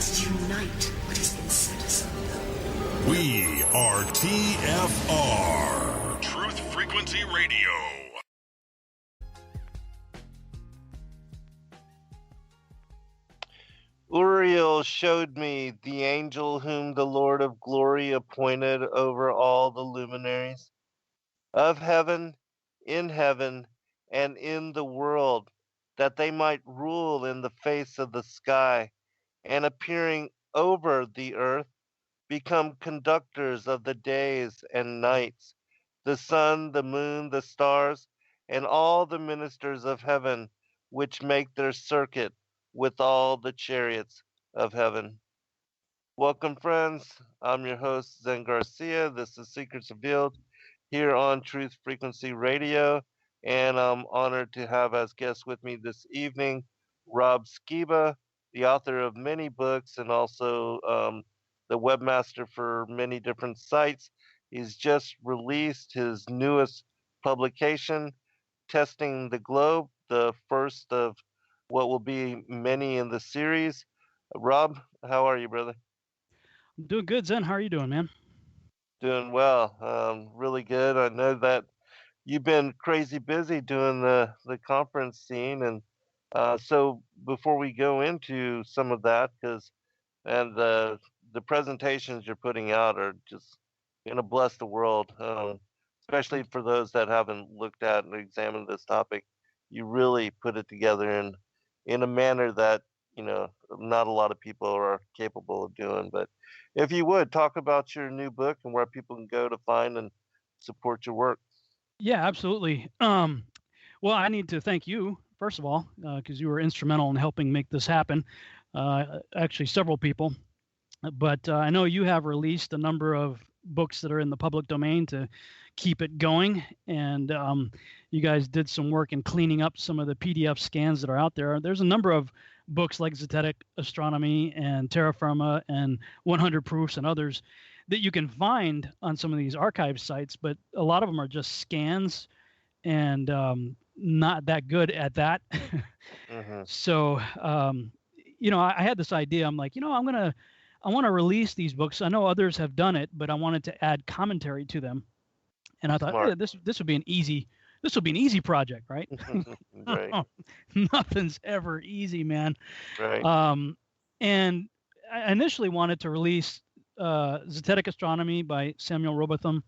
must unite what has been set asunder. We are TFR. Truth Frequency Radio. Uriel showed me the angel whom the Lord of glory appointed over all the luminaries of heaven, and in the world, that they might rule in the face of the sky, and appearing over the earth, become conductors of the days and nights, the sun, the moon, the stars, and all the ministers of heaven, which make their circuit with all the chariots of heaven. Welcome, friends. I'm your host, Zen Garcia. This is Secrets Revealed here on Truth Frequency Radio, and I'm honored to have as guest with me this evening Rob Skiba, the author of many books and also the webmaster for many different sites. He's just released his newest publication, Testing the Globe, the first of what will be many in the series. Rob, how are you, brother? I'm doing good, Zen. How are you doing, man? Doing well. Really good. I know that you've been crazy busy doing the conference scene, and so before we go into some of that, and the presentations you're putting out are just going to bless the world, especially for those that haven't looked at and examined this topic. You really put it together in a manner that, you know, not a lot of people are capable of doing. But if you would talk about your new book and where people can go to find and support your work. Yeah, absolutely. Well, I need to thank you, first of all, because you were instrumental in helping make this happen. Actually, several people. But I know you have released a number of books that are in the public domain to keep it going. And you guys did some work in cleaning up some of the PDF scans that are out there. There's a number of books like Zetetic Astronomy and Terra Firma and 100 Proofs and others that you can find on some of these archive sites, but a lot of them are just scans and not that good at that. So, you know, I had this idea. I'm like, you know, I want to release these books. I know others have done it, but I wanted to add commentary to them. And I thought, yeah, this would be an easy project, right? Right. Nothing's ever easy, man. Right. And I initially wanted to release Zetetic Astronomy by Samuel Robotham,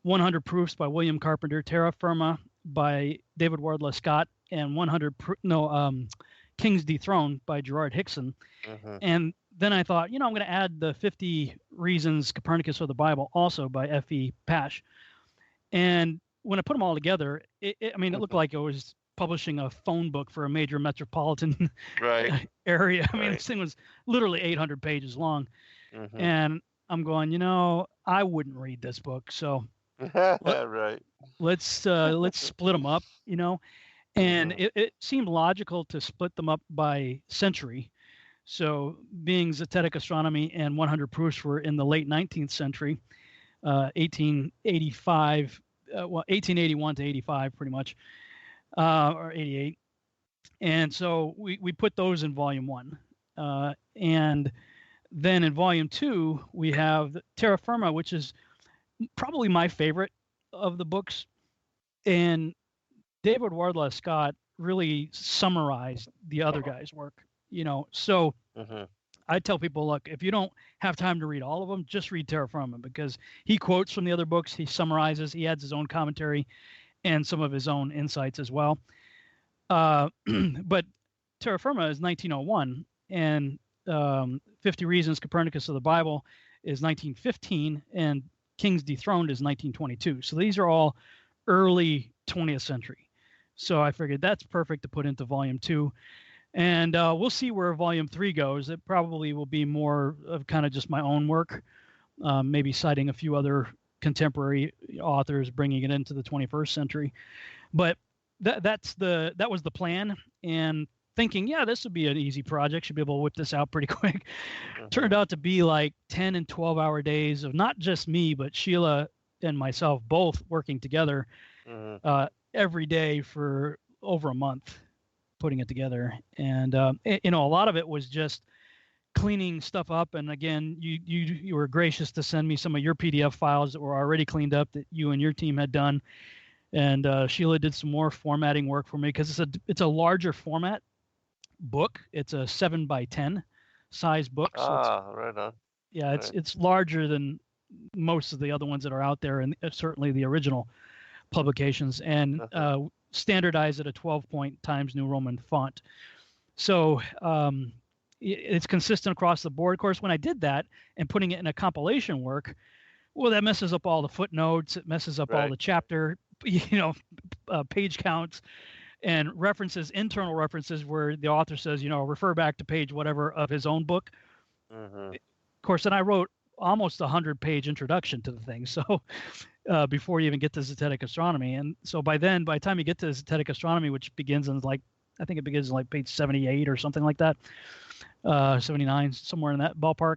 100 Proofs by William Carpenter, Terra Firma by David Wardlaw Scott, and King's Dethroned by Gerard Hickson. And then I thought, you know, I'm going to add the 50 Reasons Copernicus of the Bible also by F.E. Pash. And when I put them all together, it looked like I was publishing a phone book for a major metropolitan area. I mean, this thing was literally 800 pages long. And I'm going, you know, I wouldn't read this book. So let's split them up, you know. And it seemed logical to split them up by century. So being Zetetic Astronomy and 100 Proofs were in the late 19th century, 1881 to 85, pretty much, or 88. And so we put those in volume 1. And then in volume 2, we have Terra Firma, which is probably my favorite of the books. And David Wardlaw Scott really summarized the other guy's work, you know. So I tell people, look, if you don't have time to read all of them, just read Terra Firma, because he quotes from the other books, he summarizes, he adds his own commentary and some of his own insights as well. But Terra Firma is 1901, and 50 Reasons Copernicus of the Bible is 1915, and King's Dethroned is 1922. So these are all early 20th century. So I figured that's perfect to put into volume 2. And we'll see where volume 3 goes. It probably will be more of kind of just my own work, maybe citing a few other contemporary authors, bringing it into the 21st century. But that was the plan. And thinking, yeah, this would be an easy project. Should be able to whip this out pretty quick. Turned out to be like 10 and 12-hour days of not just me, but Sheila and myself both working together every day for over a month, putting it together. And, you know, a lot of it was just cleaning stuff up. And again, you were gracious to send me some of your PDF files that were already cleaned up that you and your team had done. And Sheila did some more formatting work for me because it's a larger format book. It's a 7x10 size book. So right on. Yeah, Right. it's larger than most of the other ones that are out there, and certainly the original publications, and standardized at a 12-point Times New Roman font. So it's consistent across the board. Of course, when I did that and putting it in a compilation work, well, that messes up all the footnotes. It messes up all the chapter, page counts and references, internal references where the author says, refer back to page whatever of his own book. Of course, and I wrote almost 100-page introduction to the thing. So before you even get to Zetetic Astronomy. And so by the time you get to Zetetic Astronomy, which begins in I think it begins in page 78 or something like that, 79, somewhere in that ballpark,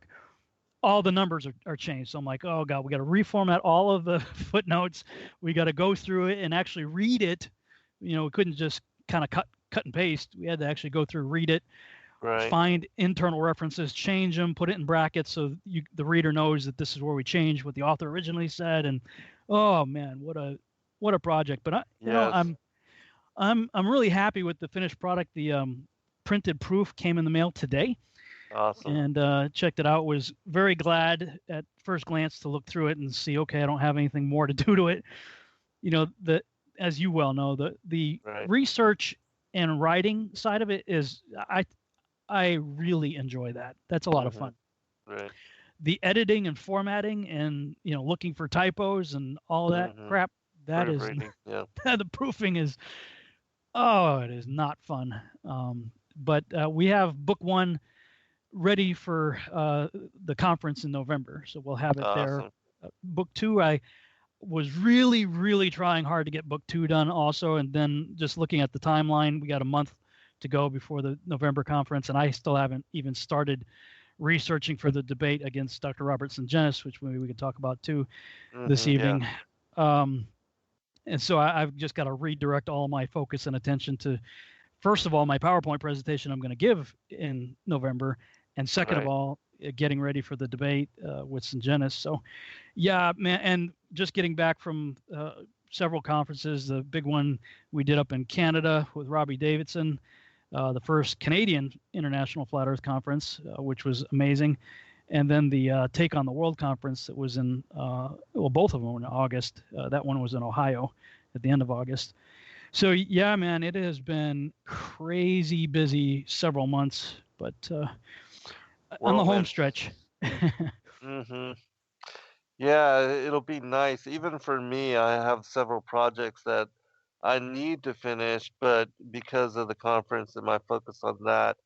all the numbers are changed. So I'm like, oh God, we got to reformat all of the footnotes. We got to go through it and actually read it. We couldn't just kind of cut and paste. We had to actually go through, read it, find internal references, change them, put it in brackets so the reader knows that this is where we changed what the author originally said. And oh man, what a project! But I'm really happy with the finished product. The printed proof came in the mail today. Awesome. And checked it out. Was very glad at first glance to look through it and see, okay, I don't have anything more to do to it. As you well know, the research and writing side of it is I really enjoy that. That's a lot of fun. Right. The editing and formatting and looking for typos and all that crap, that is the proofing is it is not fun. But we have book 1 ready for the conference in November, so we'll have it there. Book 2, I was really, really trying hard to get book 2 done also, and then just looking at the timeline, we got a month to go before the November conference, and I still haven't even started researching for the debate against Dr. Robert Syngenta, which maybe we could talk about too this evening. And so I've just got to redirect all my focus and attention to, first of all, my PowerPoint presentation I'm going to give in November, and second of all, getting ready for the debate with Syngenta. So, yeah, man, and just getting back from several conferences. The big one we did up in Canada with Robbie Davidson, the first Canadian International Flat Earth Conference, which was amazing. And then the Take on the World Conference that was in, both of them were in August. That one was in Ohio at the end of August. So, yeah, man, it has been crazy busy several months, but on the home stretch. Yeah, it'll be nice. Even for me, I have several projects that I need to finish, but because of the conference and my focus on that,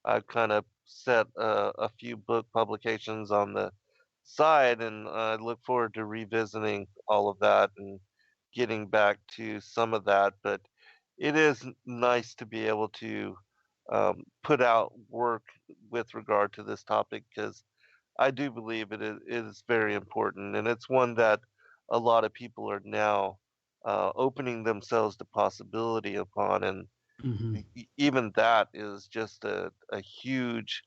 I've kind of set a few book publications on the side, and I look forward to revisiting all of that and getting back to some of that. But it is nice to be able to put out work with regard to this topic, because I do believe it is very important, and it's one that a lot of people are now opening themselves to possibility upon, and even that is just a huge,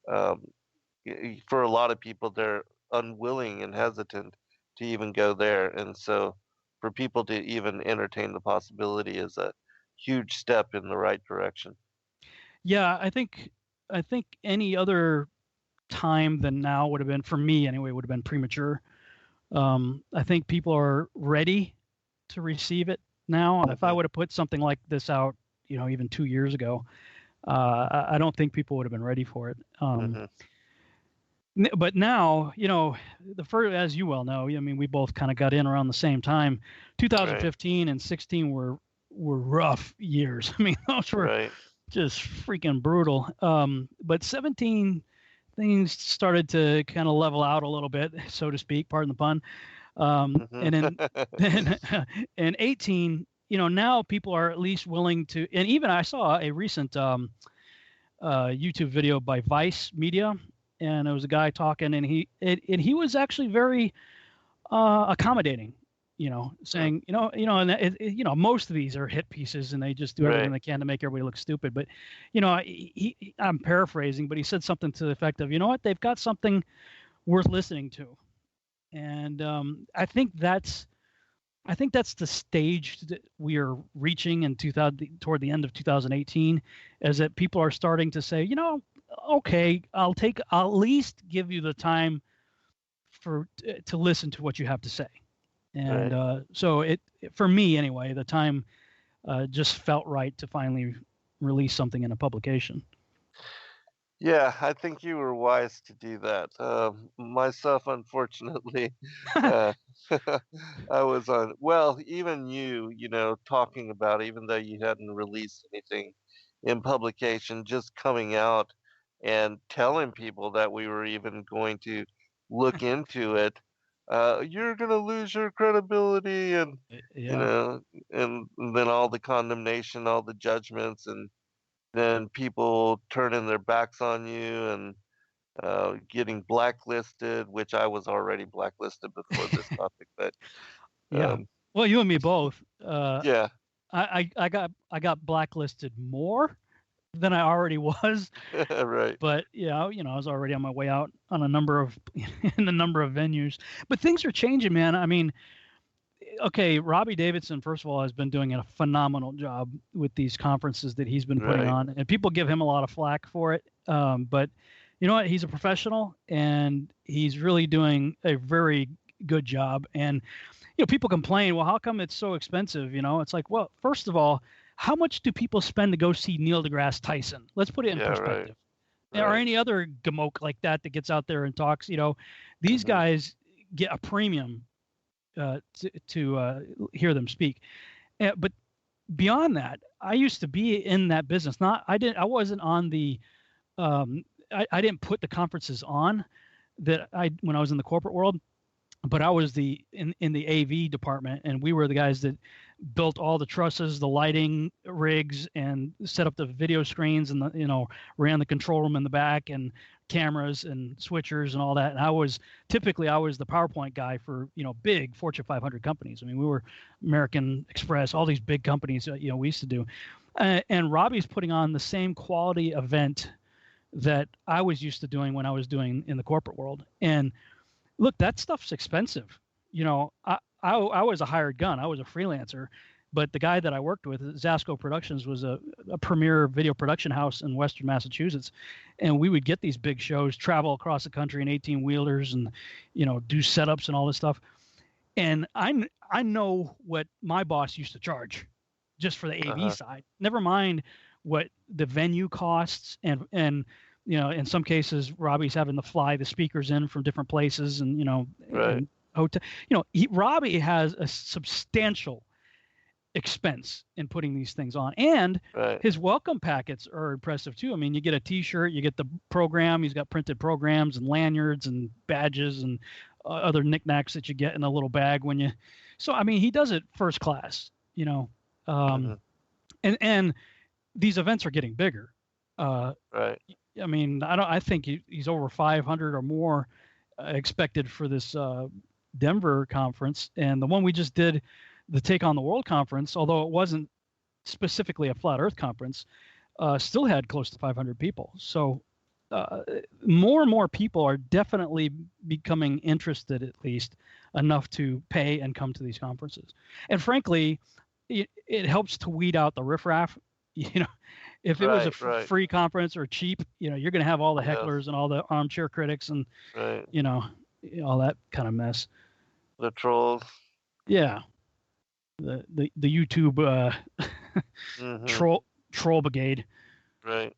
for a lot of people, they're unwilling and hesitant to even go there, and so for people to even entertain the possibility is a huge step in the right direction. Yeah, I think any other time than now would have been, for me anyway, would have been premature. I think people are ready to receive it now. If I would have put something like this out, even 2 years ago, I don't think people would have been ready for it. But now, the first, as you well know, I mean, we both kind of got in around the same time. 2015 and 16 were rough years. I mean, those were just freaking brutal. But 17, things started to kind of level out a little bit, so to speak, pardon the pun. And in 18, now people are at least willing to, and even I saw a recent YouTube video by Vice Media, and it was a guy talking, and he was actually very accommodating. saying, and most of these are hit pieces, and they just do everything they can to make everybody look stupid. But, I'm paraphrasing, but he said something to the effect of, they've got something worth listening to, and I think that's the stage that we are reaching in toward the end of 2018, is that people are starting to say, okay, I'll at least give you the time to listen to what you have to say. And so for me anyway, the time just felt right to finally release something in a publication. Yeah, I think you were wise to do that. Myself, unfortunately, uh, I was on, well, even you, talking about, even though you hadn't released anything in publication, just coming out and telling people that we were even going to look into it, you're going to lose your credibility, and, Yeah. and then all the condemnation, all the judgments, and then people turning their backs on you and getting blacklisted, which I was already blacklisted before this topic. But Yeah. Well, you and me both. yeah, I got blacklisted more than I already was. right. But I was already on my way out on a number of venues. But things are changing, man. I mean, okay, Robbie Davidson, first of all, has been doing a phenomenal job with these conferences that he's been putting on, and people give him a lot of flack for it. But you know what? He's a professional, and he's really doing a very good job. And people complain, well, how come it's so expensive? It's like, well, first of all, how much do people spend to go see Neil deGrasse Tyson? Let's put it in perspective. Right. Or any other gamoke like that gets out there and talks. These guys get a premium to hear them speak. But beyond that, I used to be in that business. I wasn't on the I didn't put the conferences on when I was in the corporate world, but I was in the AV department, and we were the guys that built all the trusses, the lighting rigs, and set up the video screens, and ran the control room in the back, and cameras and switchers and all that. And I was the PowerPoint guy for big Fortune 500 companies. I mean, we were American Express, all these big companies we used to do. And Robbie's putting on the same quality event that I was used to doing when I was doing in the corporate world. And look, that stuff's expensive. I was a hired gun. I was a freelancer, but the guy that I worked with, Zasco Productions, was a premier video production house in Western Massachusetts. And we would get these big shows, travel across the country in 18-wheelers, and, do setups and all this stuff. And I know what my boss used to charge just for the AV side. Never mind what the venue costs, and in some cases Robbie's having to fly the speakers in from different places, and and hotel. Robbie has a substantial expense in putting these things on, and his welcome packets are impressive too. I mean, you get a T-shirt, you get the program. He's got printed programs and lanyards and badges and other knickknacks that you get in a little bag when you. So I mean, he does it first class. And these events are getting bigger. I mean, I think he's over 500 or more expected for this Denver conference, and the one we just did, the Take on the World conference, although it wasn't specifically a flat Earth conference, still had close to 500 people. So more and more people are definitely becoming interested, at least enough to pay and come to these conferences. And frankly, it helps to weed out the riffraff. If it was a free conference or cheap, you're going to have all the hecklers and all the armchair critics and, all that kind of mess. The trolls. Yeah. The YouTube troll brigade. Right.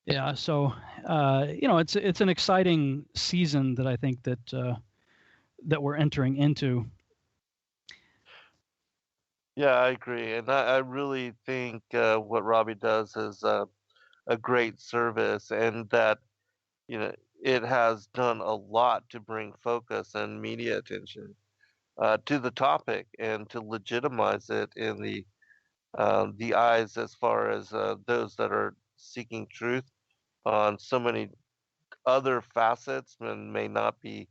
Yeah. So, it's an exciting season that I think that we're entering into. Yeah, I agree. And I really think what Robbie does is a great service, and that, it has done a lot to bring focus and media attention to the topic, and to legitimize it in the eyes, as far as those that are seeking truth on so many other facets, and may not be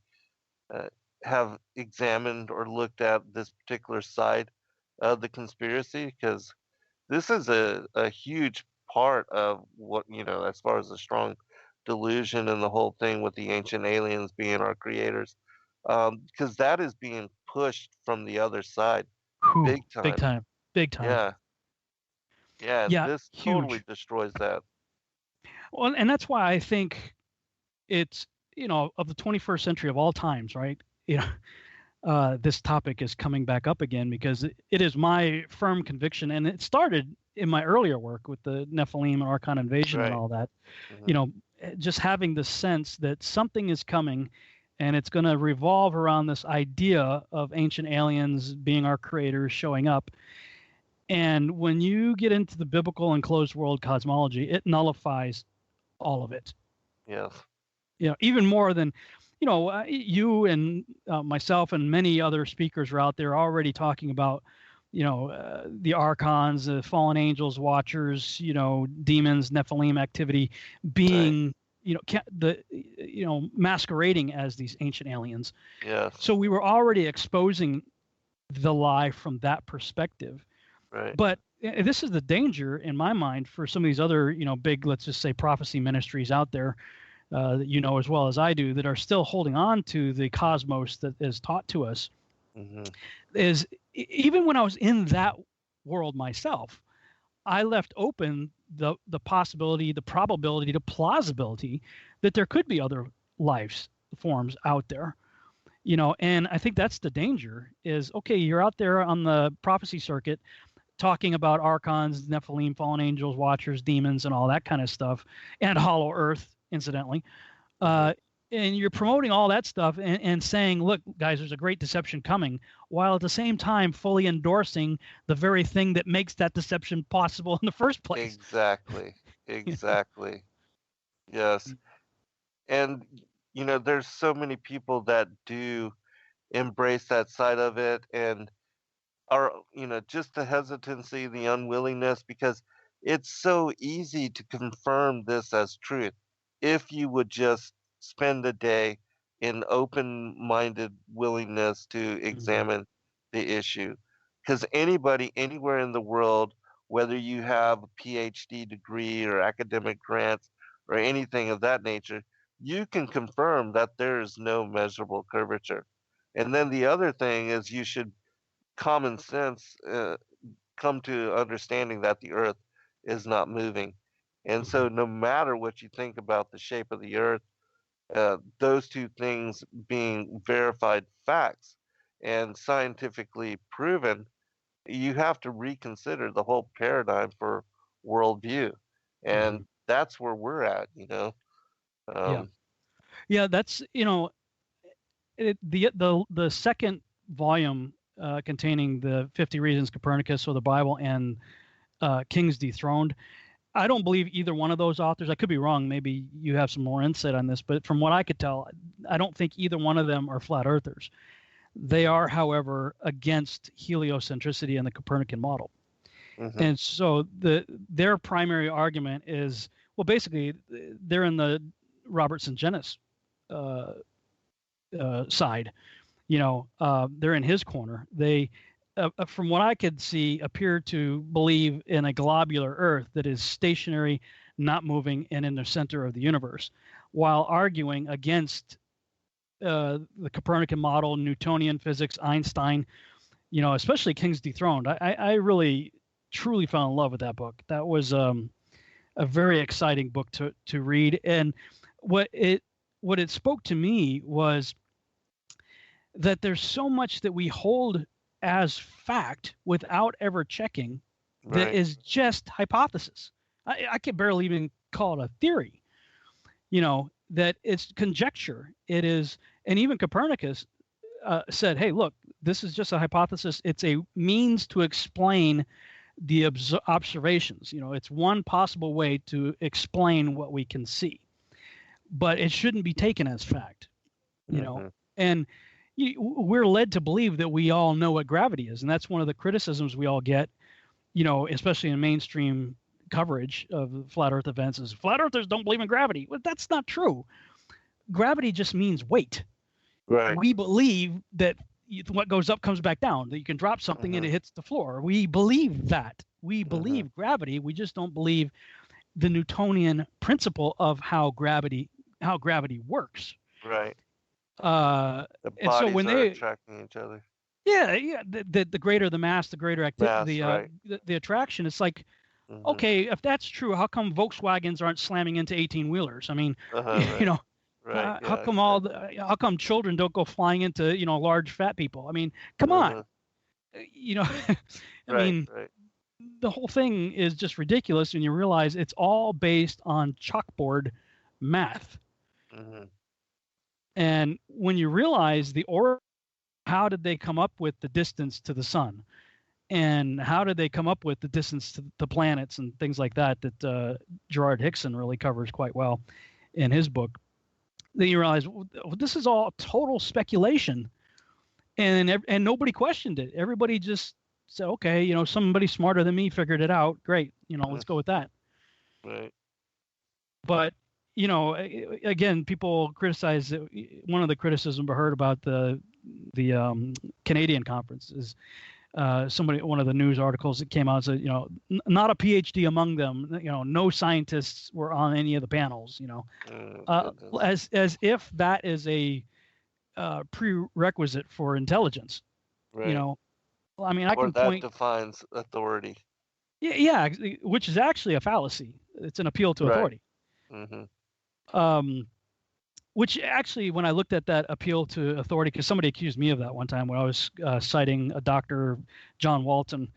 have examined or looked at this particular side of the conspiracy, because this is a huge part of what, as far as the strong delusion and the whole thing with the ancient aliens being our creators, because that is being pushed from the other side Whew, big big time. time, big time. Yeah, yeah, and Yeah, this totally huge. destroys that. Well, and that's why I think it's, of the 21st century of all times, right? You know, this topic is coming back up again because it is my firm conviction, and it started in my earlier work with the Nephilim and Archon invasion and Right. all that. Mhm. Just having the sense that something is coming, and it's going to revolve around this idea of ancient aliens being our creators showing up. And when you get into the biblical and closed world cosmology, it nullifies all of it. Yes. Even more than, you and myself and many other speakers are out there already talking about, the archons, the fallen angels, watchers, demons, Nephilim activity being, masquerading as these ancient aliens. Yes. So we were already exposing the lie from that perspective. Right. But this is the danger in my mind for some of these other, big, let's just say, prophecy ministries out there that as well as I do, that are still holding on to the cosmos that is taught to us. Hmm. Is even when I was in that world myself, I left open the possibility, the probability, the plausibility that there could be other life forms out there. And I think that's the danger is, okay, you're out there on the prophecy circuit talking about archons, Nephilim, fallen angels, watchers, demons, and all that kind of stuff, and hollow earth, incidentally. And you're promoting all that stuff and saying, look, guys, there's a great deception coming, while at the same time fully endorsing the very thing that makes that deception possible in the first place. Exactly. Exactly. Yes. And, there's so many people that do embrace that side of it, and are, just the hesitancy, the unwillingness, because it's so easy to confirm this as truth if you would just spend a day in open-minded willingness to examine the issue. Because anybody anywhere in the world, whether you have a PhD degree or academic grants or anything of that nature, you can confirm that there is no measurable curvature. And then the other thing is, you should common sense come to understanding that the earth is not moving. And so no matter what you think about the shape of the earth, those two things being verified facts and scientifically proven, you have to reconsider the whole paradigm for worldview. And that's where we're at. Yeah. Yeah, that's, the second volume containing the 50 Reasons Copernicus, or the Bible, and King's Dethroned. I don't believe either one of those authors. I could be wrong. Maybe you have some more insight on this, but from what I could tell, I don't think either one of them are flat earthers. They are, however, against heliocentricity and the Copernican model. And so their primary argument is, well, basically, they're in the Robertson Genis side. They're in his corner. They, from what I could see, appear to believe in a globular Earth that is stationary, not moving, and in the center of the universe, while arguing against the Copernican model, Newtonian physics, Einstein. Especially King's Dethroned. I really, truly fell in love with that book. That was a very exciting book to read, and what it spoke to me was that there's so much that we hold as fact without ever checking that is just hypothesis. I can barely even call it a theory. That it's conjecture. It is, and even Copernicus said, hey, look, this is just a hypothesis. It's a means to explain the observations. It's one possible way to explain what we can see, but it shouldn't be taken as fact. And we're led to believe that we all know what gravity is, and that's one of the criticisms we all get, especially in mainstream coverage of flat earth events, is flat earthers don't believe in gravity. Well, that's not true. Gravity just means weight. Right. We believe that what goes up comes back down, that you can drop something and it hits the floor. We believe that. We believe gravity. We just don't believe the Newtonian principle of how gravity works. Right. The bodies so when are they attracting each other. yeah, the greater the mass, the greater activity, Right. the attraction. It's like, okay, if that's true, how come Volkswagens aren't slamming into 18-wheelers? I mean, Right. you know, Right. how come how come children don't go flying into large fat people? I mean, come on, I mean, Right. the whole thing is just ridiculous, and you realize it's all based on chalkboard math. And when you realize how did they come up with the distance to the sun? And how did they come up with the distance to the planets and things like that Gerard Hickson really covers quite well in his book? Then you realize, well, this is all total speculation. And nobody questioned it. Everybody just said, okay, somebody smarter than me figured it out. Great. Let's go with that. Right. But, again, people criticize one of the criticisms I heard about the Canadian conference is one of the news articles that came out said, not a PhD among them, no scientists were on any of the panels, as if that is a prerequisite for intelligence. Right. I mean, I or can that point. defines authority. Yeah, which is actually a fallacy. It's an appeal to authority. Which actually, when I looked at that appeal to authority, because somebody accused me of that one time when I was citing a Dr. John Walton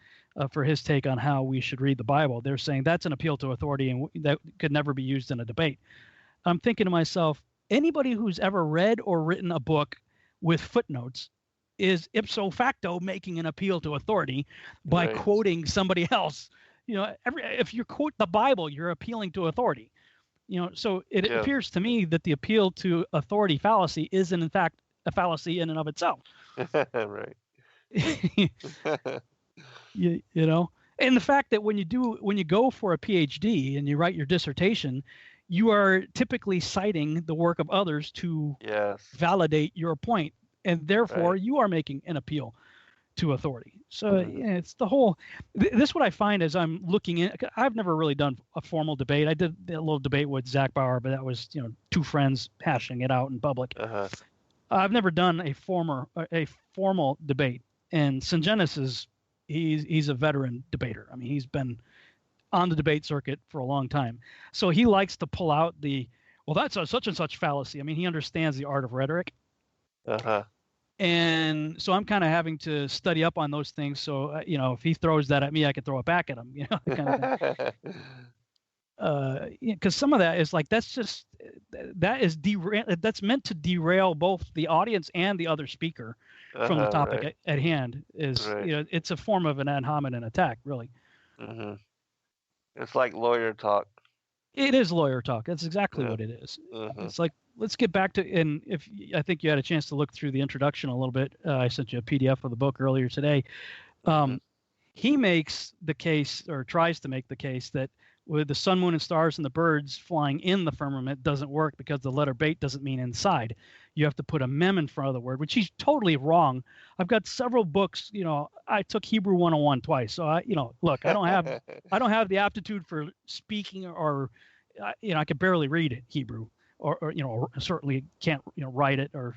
for his take on how we should read the Bible, they're saying that's an appeal to authority and that could never be used in a debate. I'm thinking to myself, anybody who's ever read or written a book with footnotes is ipso facto making an appeal to authority by quoting somebody else. If you quote the Bible, you're appealing to authority. So it appears to me that the appeal to authority fallacy is in fact a fallacy in and of itself. Right. And the fact that when you go for a PhD and you write your dissertation, you are typically citing the work of others to validate your point, and therefore you are making an appeal to authority. So it's the whole. This is what I find as I'm looking in. I've never really done a formal debate. I did a little debate with Zach Bauer, but that was two friends hashing it out in public. I've never done a formal debate. And Syngenta he's a veteran debater. I mean, he's been on the debate circuit for a long time. So he likes to pull out that's a such and such fallacy. I mean, he understands the art of rhetoric. And so I'm kind of having to study up on those things. So, if he throws that at me, I can throw it back at him, kind of thing. Because some of that is like, that's meant to derail both the audience and the other speaker from the topic at hand. It's a form of an ad hominem attack, really. It's like lawyer talk. It is lawyer talk. That's exactly what it is. It's like, let's get back to, and I think you had a chance to look through the introduction a little bit. I sent you a PDF of the book earlier today. He makes the case, or tries to make the case, that with the sun, moon, and stars and the birds flying in the firmament doesn't work because the letter bait doesn't mean inside. You have to put a mem in front of the word, which he's totally wrong. I've got several books. I took Hebrew 101 twice, so look, I don't have the aptitude for speaking, or I could barely read Hebrew, or certainly can't write it, or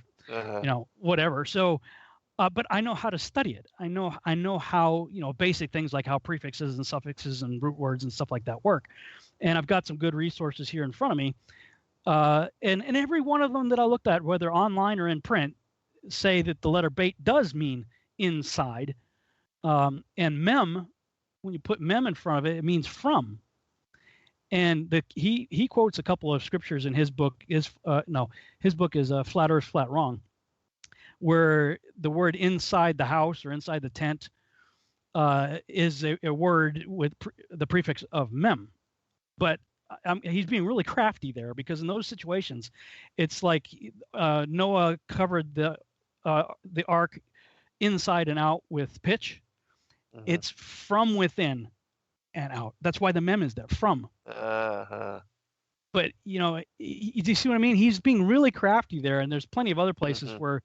whatever. So. But I know how to study it. I know how, basic things like how prefixes and suffixes and root words and stuff like that work. And I've got some good resources here in front of me. And every one of them that I looked at, whether online or in print, say that the letter bait does mean inside. And mem, when you put mem in front of it, it means from. And he quotes a couple of scriptures in his book. His book is Flat Earth, Flat Wrong, where the word inside the house or inside the tent is a word with the prefix of mem. But he's being really crafty there, because in those situations, it's like Noah covered the ark inside and out with pitch. It's from within and out. That's why the mem is there, from. but you see what I mean? He's being really crafty there, and there's plenty of other places Mm-hmm. where,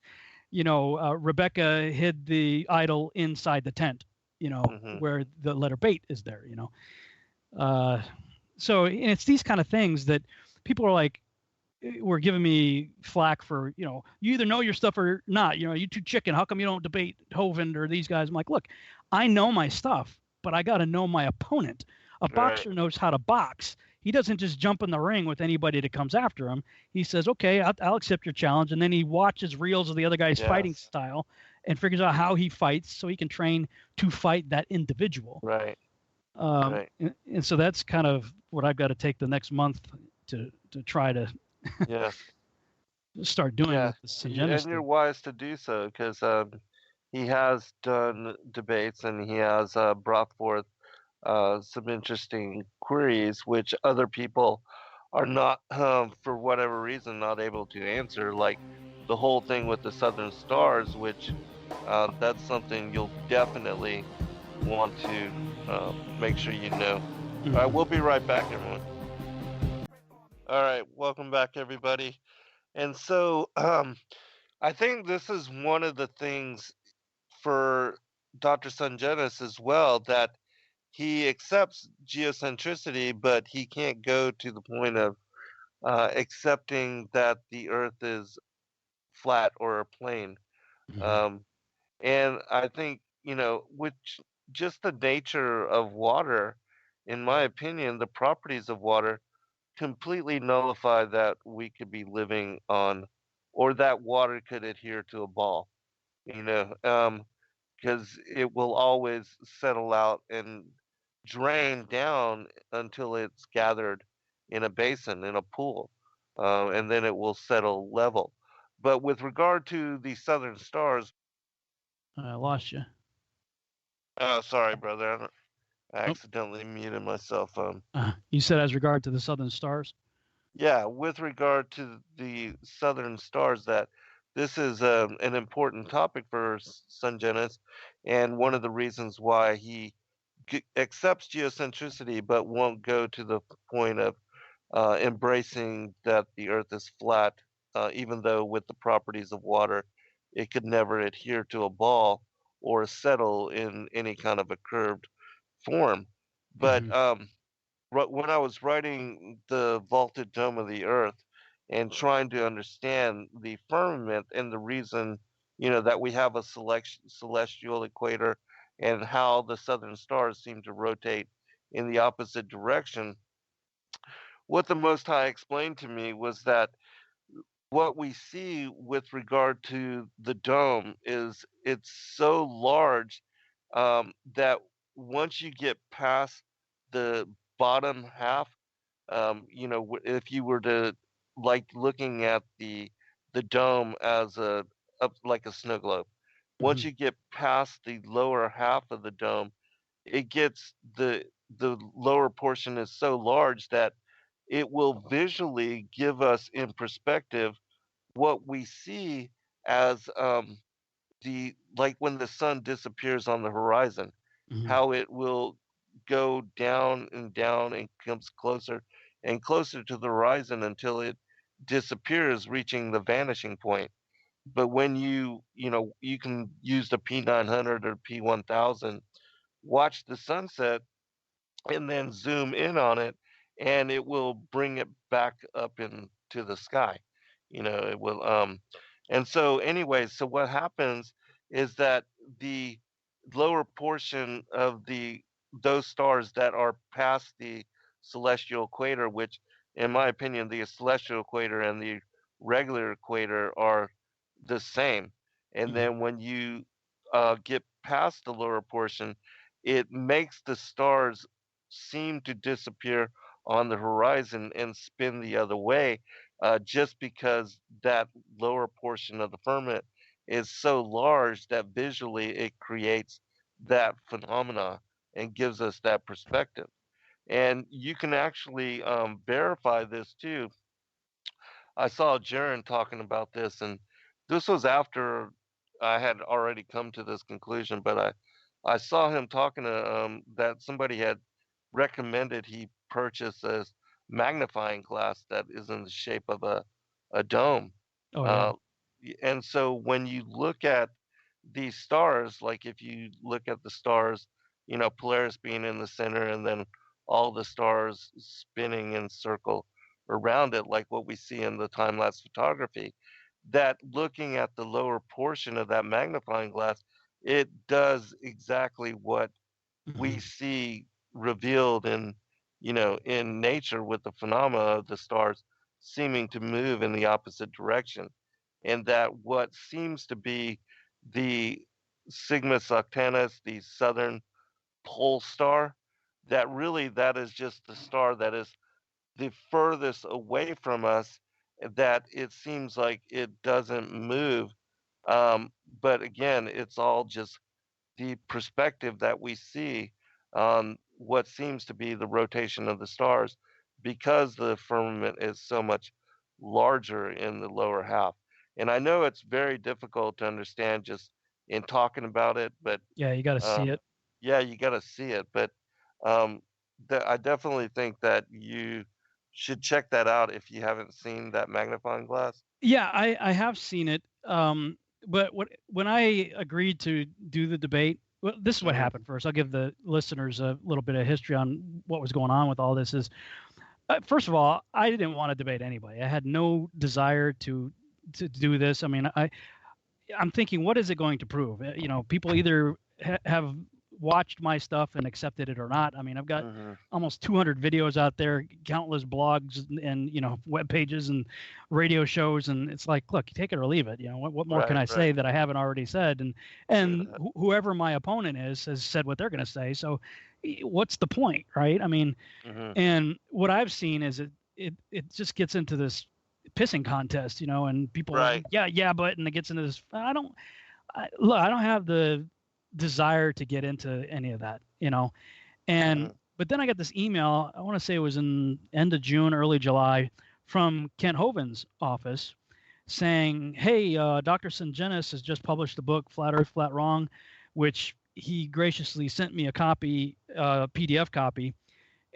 Rebecca hid the idol inside the tent, Mm-hmm. where the letter bait is there, Uh, so and it's these kind of things that people are like, were giving me flack for, you either know your stuff or not. You too chicken. How come you don't debate Hovind or these guys? I'm like, look, I know my stuff, but I got to know my opponent. A Right. boxer knows how to box. He doesn't just jump in the ring with anybody that comes after him. He says, okay, I'll accept your challenge. And then he watches reels of the other guy's fighting Yes. style and figures out how he fights so he can train to fight that individual. Right. Right. And so that's kind of what I've got to take the next month to try to Yes. start doing Yeah. with the Syngenta And you're stuff. wise to do so because he has done debates and he has brought forth some interesting queries which other people are not, for whatever reason, not able to answer. Like the whole thing with the Southern Stars, which that's something you'll definitely want to make sure you know. All right, we'll be right back, everyone. All right, welcome back, everybody. And so I think this is one of the things for Dr. Sungenis as well, that he accepts geocentricity, but he can't go to the point of accepting that the Earth is flat or a plane. Um, and I think, which just the nature of water, in my opinion, the properties of water completely nullify that we could be living on, or that water could adhere to a ball, because it will always settle out and drain down until it's gathered in a basin, in a pool, and then it will settle level. But with regard to the Southern Stars, I lost you. oh, sorry, brother, I Nope. accidentally muted myself. You said as regard to the Southern Stars. Yeah, with regard to the Southern Stars, that this is an important topic for Sungenis, and one of the reasons why he accepts geocentricity but won't go to the point of embracing that the Earth is flat, even though with the properties of water, it could never adhere to a ball or settle in any kind of a curved form. But when I was writing the vaulted dome of the Earth and trying to understand the firmament and the reason, that we have a celestial equator and how the southern stars seem to rotate in the opposite direction, what the Most High explained to me was that what we see with regard to the dome is it's so large that once you get past the bottom half, if you were to like looking at the dome as a up like a snow globe, once you get past the lower half of the dome, it gets the lower portion is so large that it will visually give us in perspective what we see as the like when the sun disappears on the horizon, how it will go down and comes closer and closer to the horizon until it disappears, reaching the vanishing point. But when you can use the P900 or P1000, watch the sunset and then zoom in on it, and it will bring it back up into the sky. It will and so anyways, so what happens is that the lower portion of the those stars that are past the celestial equator, which in my opinion the celestial equator and the regular equator are the same, and then when you get past the lower portion, it makes the stars seem to disappear on the horizon and spin the other way, just because that lower portion of the firmament is so large that visually it creates that phenomena and gives us that perspective. And you can actually verify this too. I saw Jaron talking about this, and this was after I had already come to this conclusion, but I saw him talking to that somebody had recommended he purchase magnifying glass that is in the shape of a dome. Oh yeah. And so when you look at these stars, like if you look at the stars, Polaris being in the center and then all the stars spinning in circle around it, like what we see in the time lapse photography, that looking at the lower portion of that magnifying glass, it does exactly what we see revealed in nature with the phenomena of the stars seeming to move in the opposite direction, and that what seems to be the Sigma Octantis, the southern pole star, that is just the star that is the furthest away from us, that it seems like it doesn't move. But again, it's all just the perspective that we see on what seems to be the rotation of the stars, because the firmament is so much larger in the lower half. And I know it's very difficult to understand just in talking about it, but Yeah, you got to see it. yeah, you got to see it. But um, I definitely think that you should check that out if you haven't seen that magnifying glass. Yeah, I have seen it. But when I agreed to do the debate, well, this is what happened first. I'll give the listeners a little bit of history on what was going on with all this. Is first of all, I didn't want to debate anybody. I had no desire to do this. I mean, I'm thinking, what is it going to prove? People either have watched my stuff and accepted it or not. I mean, I've got almost 200 videos out there, countless blogs and web pages and radio shows, and it's like, look, take it or leave it. What more can I say that I haven't already said? And whoever my opponent has said what they're going to say. So what's the point, right? I mean, and what I've seen is it just gets into this pissing contest, and people are like, yeah, but, and it gets into this. I don't have the desire to get into any of that, and but then I got this email, I want to say it was in end of June, early July, from Kent Hovind's office saying, hey, Dr. Syngenta has just published the book Flat Earth, Flat Wrong, which he graciously sent me a copy, PDF copy.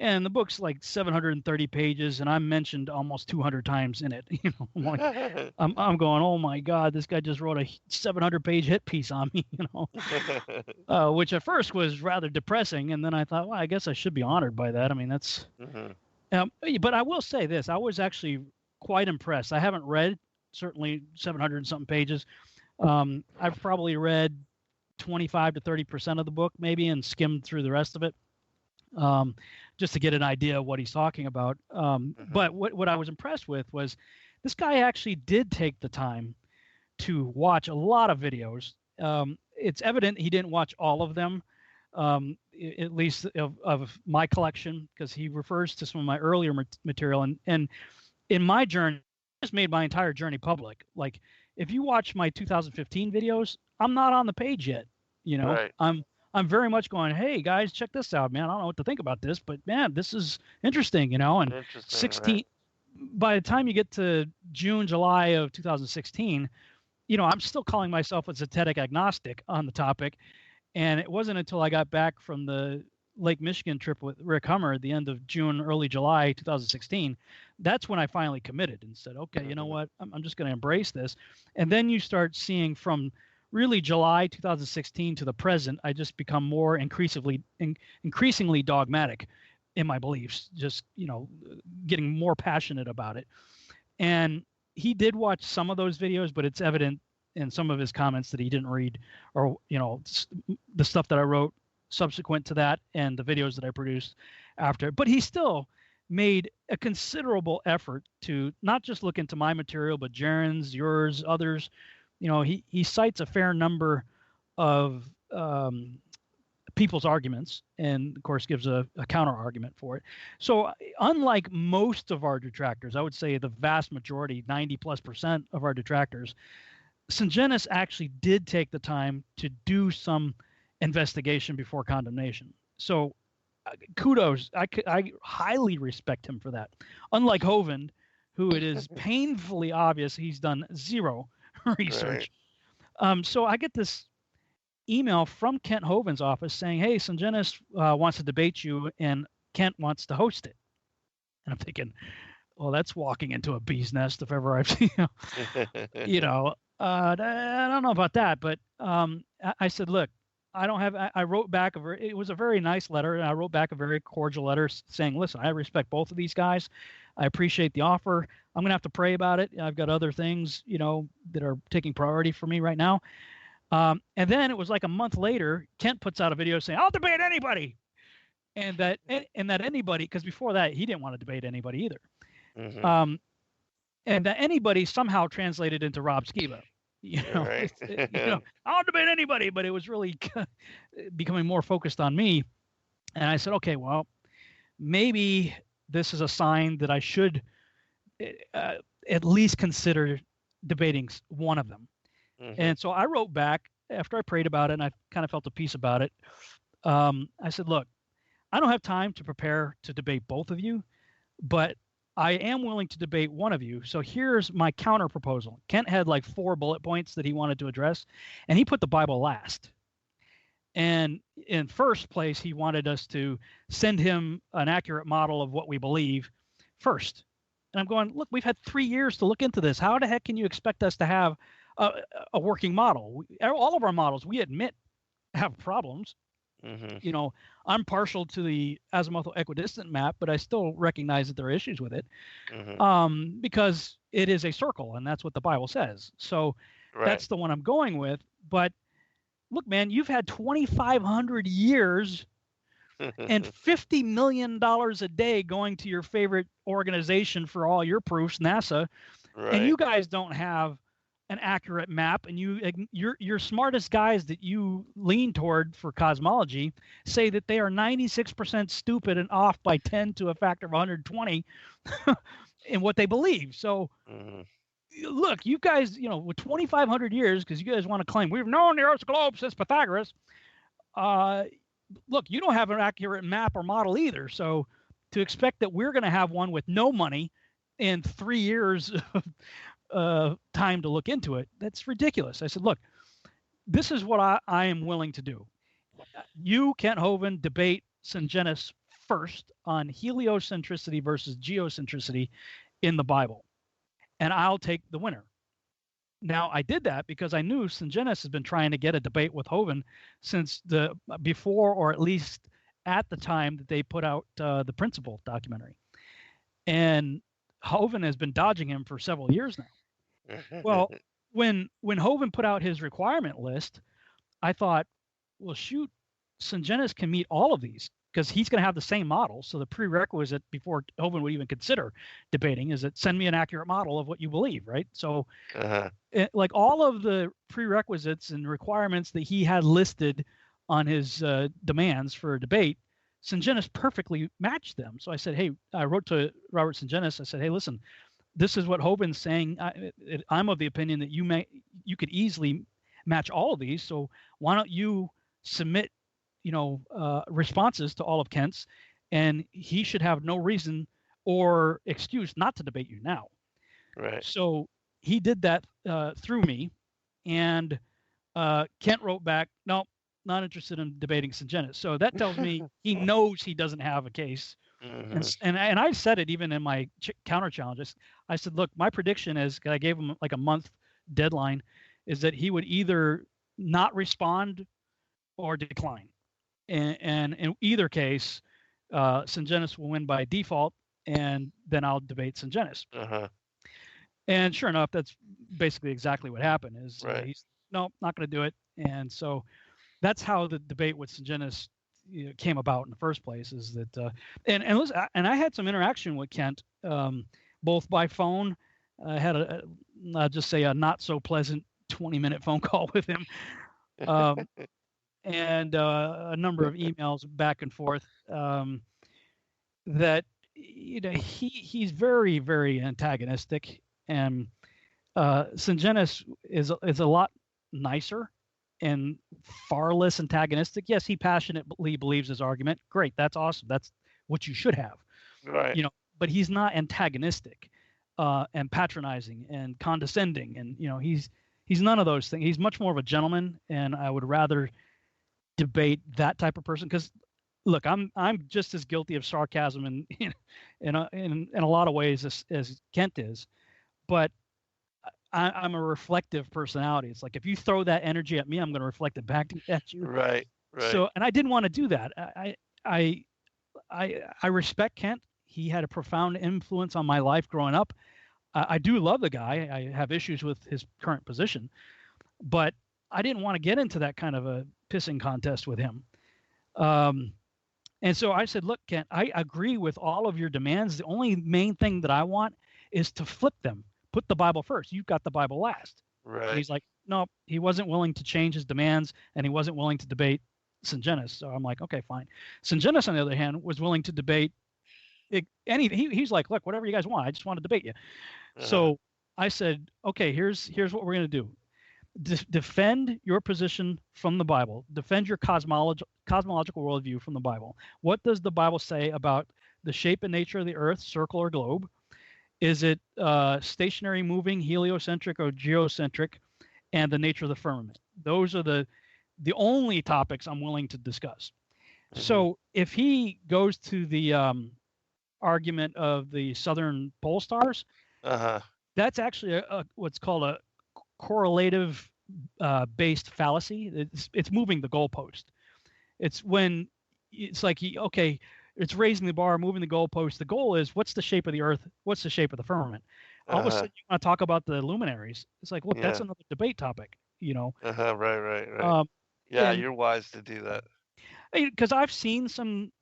And the book's like 730 pages, and I'm mentioned almost 200 times in it. I'm like, I'm going, oh my God, this guy just wrote a 700-page hit piece on me, which at first was rather depressing. And then I thought, well, I guess I should be honored by that. I mean, that's. But I will say this: I was actually quite impressed. I haven't read certainly 700 and something pages. I've probably read 25 to 30% of the book, maybe, and skimmed through the rest of it. Just to get an idea of what he's talking about. But what I was impressed with was this guy actually did take the time to watch a lot of videos. It's evident he didn't watch all of them, at least of my collection, because he refers to some of my earlier material. And in my journey, I just made my entire journey public. Like, if you watch my 2015 videos, I'm not on the page yet. Right. I'm very much going, hey guys, check this out, man. I don't know what to think about this, but man, this is interesting, And 16, right. By the time you get to June, July of 2016, I'm still calling myself a zetetic agnostic on the topic. And it wasn't until I got back from the Lake Michigan trip with Rick Hummer at the end of June, early July 2016, that's when I finally committed and said, okay, you know what, I'm just going to embrace this. And then you start seeing from really July 2016 to the present, I just become more increasingly dogmatic in my beliefs, just, getting more passionate about it. And he did watch some of those videos, but it's evident in some of his comments that he didn't read, or, the stuff that I wrote subsequent to that and the videos that I produced after. But he still made a considerable effort to not just look into my material, but Jaren's, yours, others. He cites a fair number of people's arguments, and of course gives a counter argument for it. So unlike most of our detractors, I would say the vast majority, 90+% of our detractors, Syngenta actually did take the time to do some investigation before condemnation. So kudos. I highly respect him for that. Unlike Hovind, who it is painfully obvious he's done zero research. Right. So I get this email from Kent Hovind's office saying, hey, Syngenta wants to debate you and Kent wants to host it. And I'm thinking, well, that's walking into a bee's nest if ever I've seen, I don't know about that, but I said, look, I don't have. I wrote back it was a very nice letter, and I wrote back a very cordial letter saying, listen, I respect both of these guys. I appreciate the offer. I'm gonna have to pray about it. I've got other things, that are taking priority for me right now. And then it was like a month later, Kent puts out a video saying, I'll debate anybody. And that anybody, because before that, he didn't want to debate anybody either. Mm-hmm. And that anybody somehow translated into Rob Skiba. Right. I'll debate anybody, but it was really becoming more focused on me. And I said, okay, well, maybe this is a sign that I should at least consider debating one of them. Mm-hmm. And so I wrote back after I prayed about it, and I kind of felt a peace about it. I said, look, I don't have time to prepare to debate both of you, but I am willing to debate one of you. So here's my counter proposal. Kent had like 4 bullet points that he wanted to address, and he put the Bible last. And in first place, he wanted us to send him an accurate model of what we believe first. And I'm going, look, we've had 3 years to look into this. How the heck can you expect us to have a working model? All of our models, we admit, have problems. Mm-hmm. I'm partial to the azimuthal equidistant map, but I still recognize that there are issues with it. Mm-hmm. Because it is a circle, and that's what the Bible says. So That's the one I'm going with. But look, man, you've had 2,500 years and $50 million a day going to your favorite organization for all your proofs, NASA, and you guys don't have an accurate map, and your smartest guys that you lean toward for cosmology say that they are 96% stupid and off by 10 to a factor of 120 in what they believe. So look, you guys, with 2,500 years, because you guys want to claim we've known the Earth's globe since Pythagoras, look, you don't have an accurate map or model either. So to expect that we're going to have one with no money in 3 years time to look into it, that's ridiculous. I said, look, this is what I am willing to do. You, Kent Hovind, debate Syngenis first on heliocentricity versus geocentricity in the Bible, and I'll take the winner. Now, I did that because I knew Syngenis has been trying to get a debate with Hovind since before, or at least at the time that they put out the Principle documentary. And Hovind has been dodging him for several years now. Well, when Hovind put out his requirement list, I thought, well, shoot, Syngenis can meet all of these because he's going to have the same model. So the prerequisite before Hovind would even consider debating is that send me an accurate model of what you believe, right? So like all of the prerequisites and requirements that he had listed on his demands for a debate, Syngenis perfectly matched them. So I said, hey, I wrote to Robert Syngenis. I said, hey, listen, this is what Hovind's saying. I'm of the opinion that you could easily match all of these. So why don't you submit, responses to all of Kent's, and he should have no reason or excuse not to debate you now. Right. So he did that through me, and Kent wrote back, no, not interested in debating Syngenis. So that tells me he knows he doesn't have a case. Mm-hmm. And I said it even in my counter challenges. I said, look, my prediction is, I gave him like a month deadline, is that he would either not respond or decline. And in either case, Syngenis will win by default, and then I'll debate Syngenis. And sure enough, that's basically exactly what happened. Is he's no, not going to do it. And so that's how the debate with Syngenis came about in the first place. Is that and listen, and I had some interaction with Kent, both by phone. I had I'll just say a not so pleasant 20-minute phone call with him, and a number of emails back and forth. That he's very, very antagonistic, and Syngenis is a lot nicer and far less antagonistic. Yes, he passionately believes his argument. Great, that's awesome. That's what you should have. Right. But he's not antagonistic and patronizing and condescending, and he's none of those things. He's much more of a gentleman, and I would rather debate that type of person, because look, I'm just as guilty of sarcasm in a lot of ways as Kent is, but I'm a reflective personality. It's like if you throw that energy at me, I'm going to reflect it back at you. Right. So, and I didn't want to do that. I respect Kent. He had a profound influence on my life growing up. I do love the guy. I have issues with his current position, but I didn't want to get into that kind of a pissing contest with him. And so I said, look, Kent, I agree with all of your demands. The only main thing that I want is to flip them. Put the Bible first. You've got the Bible last. Right. And he's like, no, he wasn't willing to change his demands, and he wasn't willing to debate Syngenta. So I'm like, okay, fine. Syngenta, on the other hand, was willing to debate anything. He's like, look, whatever you guys want. I just want to debate you. So I said, okay, here's what we're going to do. Defend your position from the Bible. Defend your cosmological worldview from the Bible. What does the Bible say about the shape and nature of the earth, circle or globe? Is it stationary, moving, heliocentric, or geocentric? And the nature of the firmament. Those are the only topics I'm willing to discuss. So if he goes to the argument of the southern pole stars, that's actually what's called a correlative based fallacy. It's moving the goalpost. It's when it's like it's raising the bar, moving the goalpost. The goal is, what's the shape of the earth? What's the shape of the firmament? All of a sudden, you want to talk about the luminaries. It's like, look, that's another debate topic, Right. Yeah, you're wise to do that. Because I've seen some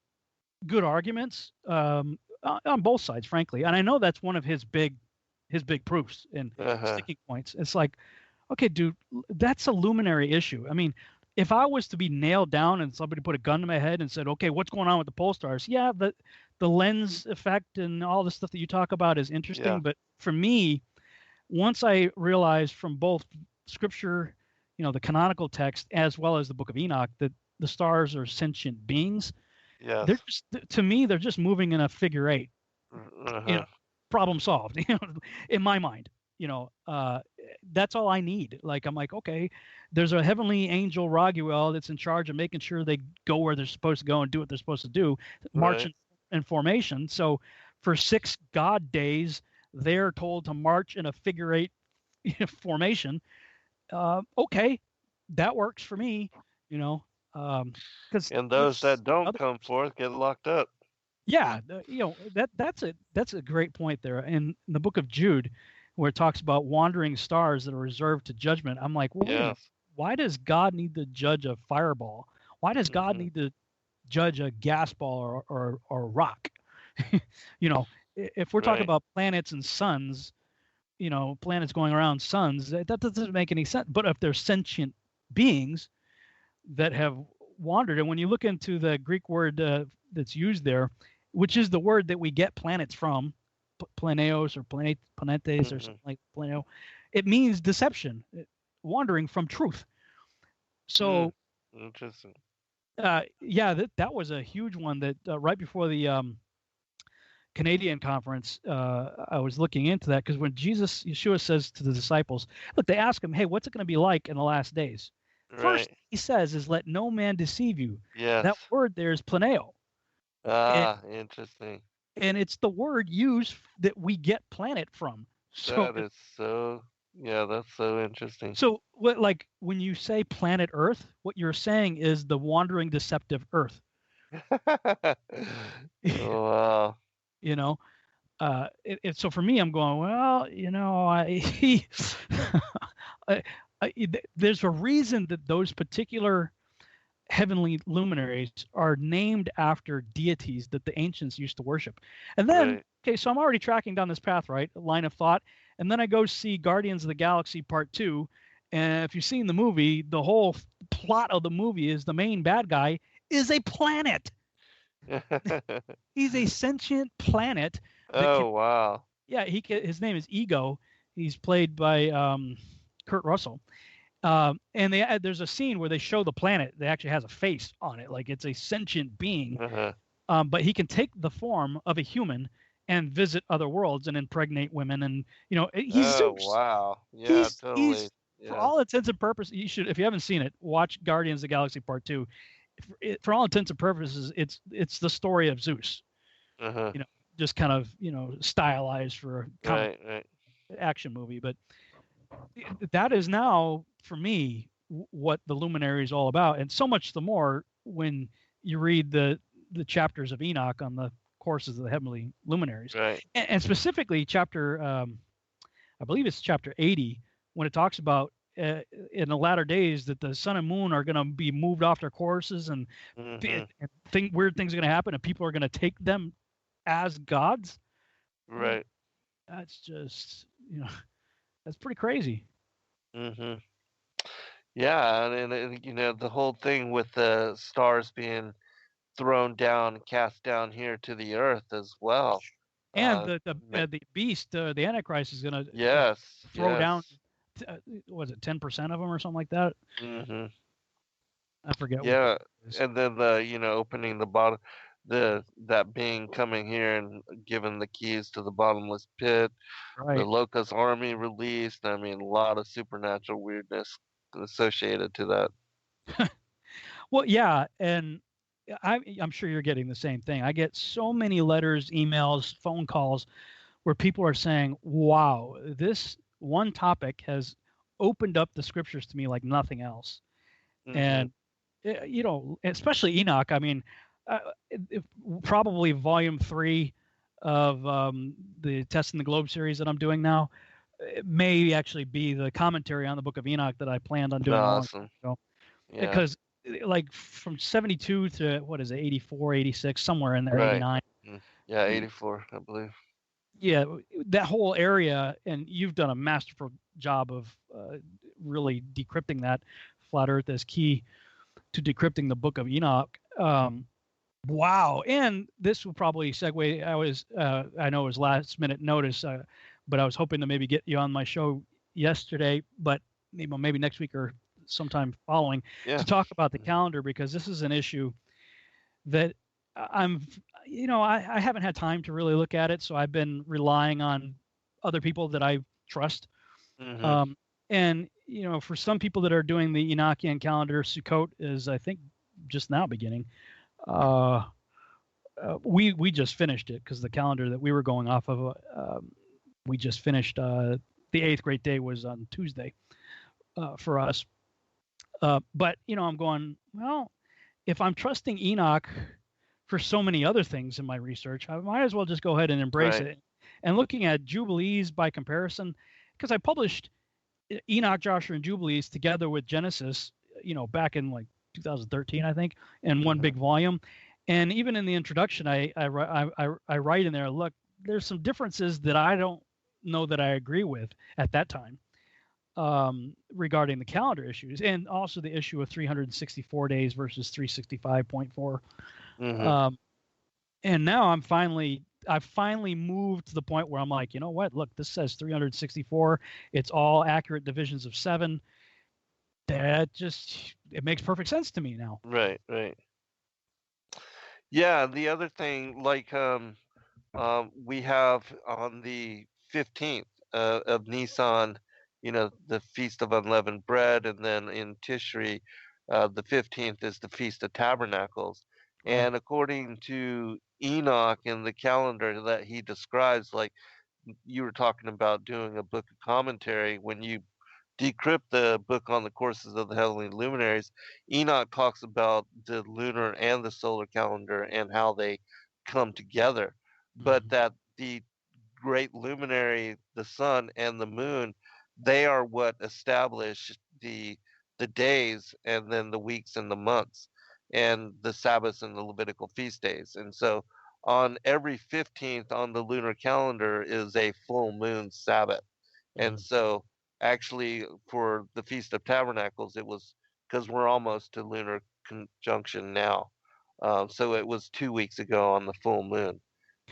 good arguments on both sides, frankly, and I know that's one of his big proofs and sticking points. It's like, okay, dude, that's a luminary issue. I mean, if I was to be nailed down and somebody put a gun to my head and said, okay, what's going on with the pole stars? Yeah, the lens effect and all the stuff that you talk about is interesting. Yeah. But for me, once I realized from both scripture, the canonical text, as well as the book of Enoch, that the stars are sentient beings. Yeah. To me, they're just moving in a figure eight. Problem solved, in my mind. That's all I need. Like, I'm like, okay, there's a heavenly angel, Raguel, that's in charge of making sure they go where they're supposed to go and do what they're supposed to do, march in formation. So for 6 God days, they're told to march in a figure eight formation. Okay, that works for me, because and those that don't come forth get locked up. Yeah, that's a great point there. In the book of Jude, where it talks about wandering stars that are reserved to judgment, I'm like, well, why does God need to judge a fireball? Why does God need to judge a gas ball or rock? If we're talking about planets and suns, planets going around suns, that doesn't make any sense. But if they're sentient beings that have wandered, and when you look into the Greek word that's used there, which is the word that we get planets from, planeos or planetes or something like planeo, it means deception, wandering from truth. So interesting. That was a huge one that right before the Canadian conference, I was looking into that, because when Yeshua says to the disciples, look, they ask him, hey, what's it going to be like in the last days? First he says is, let no man deceive you. Yeah. That word there is planeo. Interesting. And it's the word used that we get planet from. So that is that's so interesting. So like when you say planet Earth, what you're saying is the wandering deceptive Earth. Wow. So for me, I'm going, well, there's a reason that those particular heavenly luminaries are named after deities that the ancients used to worship. And then, okay, so I'm already tracking down this path, right? A line of thought. And then I go see Guardians of the Galaxy Part 2. And if you've seen the movie, the whole plot of the movie is the main bad guy is a planet. He's a sentient planet. Wow. Yeah, his name is Ego. He's played by Kurt Russell. And there's a scene where they show the planet that actually has a face on it, like it's a sentient being. But he can take the form of a human and visit other worlds and impregnate women, and he's Zeus. Wow. Yeah, totally. For all intents and purposes, you should, if you haven't seen it, watch Guardians of the Galaxy Part 2. for all intents and purposes, it's the story of Zeus. Uh-huh. You know, just kind of stylized for a comic Right. action movie, but that is now for me what the Luminary is all about, and so much the more when you read the chapters of Enoch on the courses of the heavenly luminaries, Right. and specifically chapter I believe it's chapter 80 when it talks about in the latter days that the sun and moon are going to be moved off their courses, and weird things are going to happen, and people are going to take them as gods. Right. That's just that's pretty crazy. Mm-hmm. Yeah, and the whole thing with the stars being thrown down, cast down here to the earth as well. And the beast, the Antichrist, is going to throw down. Was it 10% of them or something like that? Mm-hmm. I forget. Yeah, and then opening the bottom, that being coming here and giving the keys to the bottomless pit. Right. The Locust Army released. I mean, a lot of supernatural weirdness associated to that. Well, yeah, and I'm sure you're getting the same thing. I get so many letters, emails, phone calls where people are saying, wow, this one topic has opened up the scriptures to me like nothing else. Mm-hmm. And, especially Enoch, I mean, probably volume 3 of the Testing the Globe series that I'm doing now, it may actually be the commentary on the book of Enoch that I planned on doing. Awesome. Because like from 72 to what is it, 84, 86, somewhere in there, right. 89. Yeah, 84, I believe. Yeah, that whole area, and you've done a masterful job of really decrypting that. Flat Earth as key to decrypting the book of Enoch. Wow, and this will probably segue. I know it was last minute notice, but I was hoping to maybe get you on my show yesterday, but maybe next week or sometime following to talk about the calendar, because this is an issue that I haven't had time to really look at it, so I've been relying on other people that I trust. Mm-hmm. And for some people that are doing the Enochian calendar, Sukkot is, I think, just now beginning. We just finished it because the calendar that we were going off of, we just finished. The 8th great day was on Tuesday for us. But I'm going, well, if I'm trusting Enoch for so many other things in my research, I might as well just go ahead and embrace it. And looking at Jubilees by comparison, because I published Enoch, Joshua, and Jubilees together with Genesis, back in like 2013, I think, in one big volume. And even in the introduction, I write in there, look, there's some differences that I don't know that I agree with at that time regarding the calendar issues, and also the issue of 364 days versus 365.4. Mm-hmm. And now I've finally moved to the point where I'm like, you know what? Look, this says 364. It's all accurate divisions of 7. It makes perfect sense to me now. Right. Yeah, the other thing, like we have on the 15th of Nisan, the Feast of Unleavened Bread, and then in Tishri, the 15th is the Feast of Tabernacles. And according to Enoch in the calendar that he describes, like you were talking about doing a book of commentary, when you decrypt the book on the courses of the heavenly luminaries, Enoch talks about the lunar and the solar calendar and how they come together, but that the great luminary, the sun and the moon, they are what establish the days, and then the weeks and the months, and the Sabbaths and the Levitical feast days. And so on every 15th on the lunar calendar is a full moon Sabbath. And so actually for the Feast of Tabernacles, it was, because we're almost to lunar conjunction now, so it was 2 weeks ago on the full moon.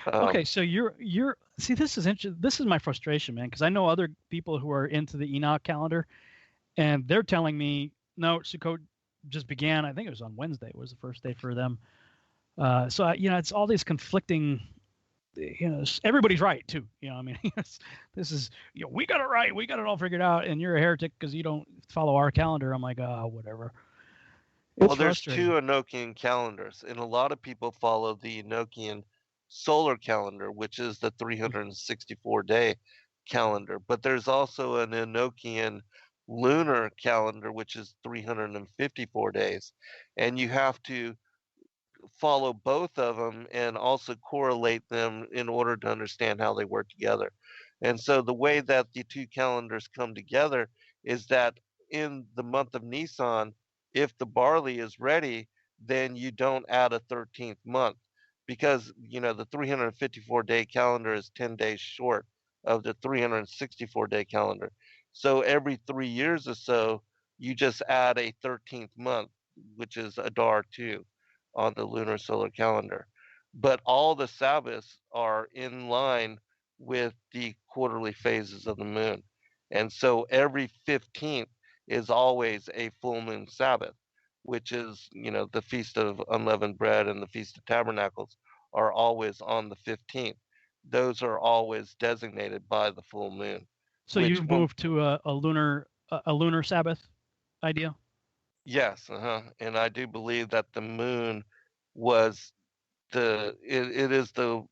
Okay, so you're see, this is interesting. This is my frustration, man, because I know other people who are into the Enoch calendar, and they're telling me no, Sukkot just began. I think it was on Wednesday. Was the first day for them. So it's all these conflicting. Everybody's right too. I mean, this is we got it right, we got it all figured out, and you're a heretic because you don't follow our calendar. I'm like, whatever. Well, It's there's frustrating. 2 Enochian calendars, and a lot of people follow the Enochian solar calendar, which is the 364-day calendar. But there's also an Enochian lunar calendar, which is 354 days. And you have to follow both of them and also correlate them in order to understand how they work together. And so the way that the 2 calendars come together is that in the month of Nisan, if the barley is ready, then you don't add a 13th month because, the 354-day calendar is 10 days short of the 364-day calendar. So every 3 years or so, you just add a 13th month, which is Adar 2 on the lunar solar calendar. But all the Sabbaths are in line with the quarterly phases of the moon. And so every 15th is always a full moon Sabbath, which is, the Feast of Unleavened Bread and the Feast of Tabernacles are always on the 15th. Those are always designated by the full moon, So which you've moved to a lunar Sabbath idea? yes, and I do believe that the moon was it is the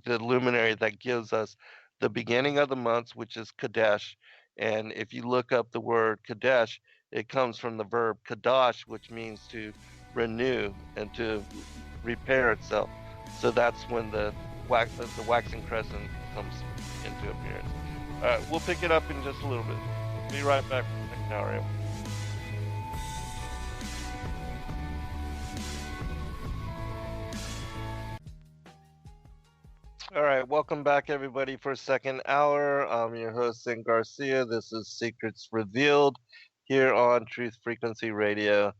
luminary that gives us the beginning of the months, which is Kadesh. And if you look up the word Kadesh, it comes from the verb Kadash, which means to renew and to repair itself. So that's when the waxing crescent comes into appearance. All right, we'll pick it up in just a little bit. Be right back for the second hour. All right, welcome back, everybody, for second hour. I'm your host, Garcia. This is Secrets Revealed here on Truth Frequency Radio,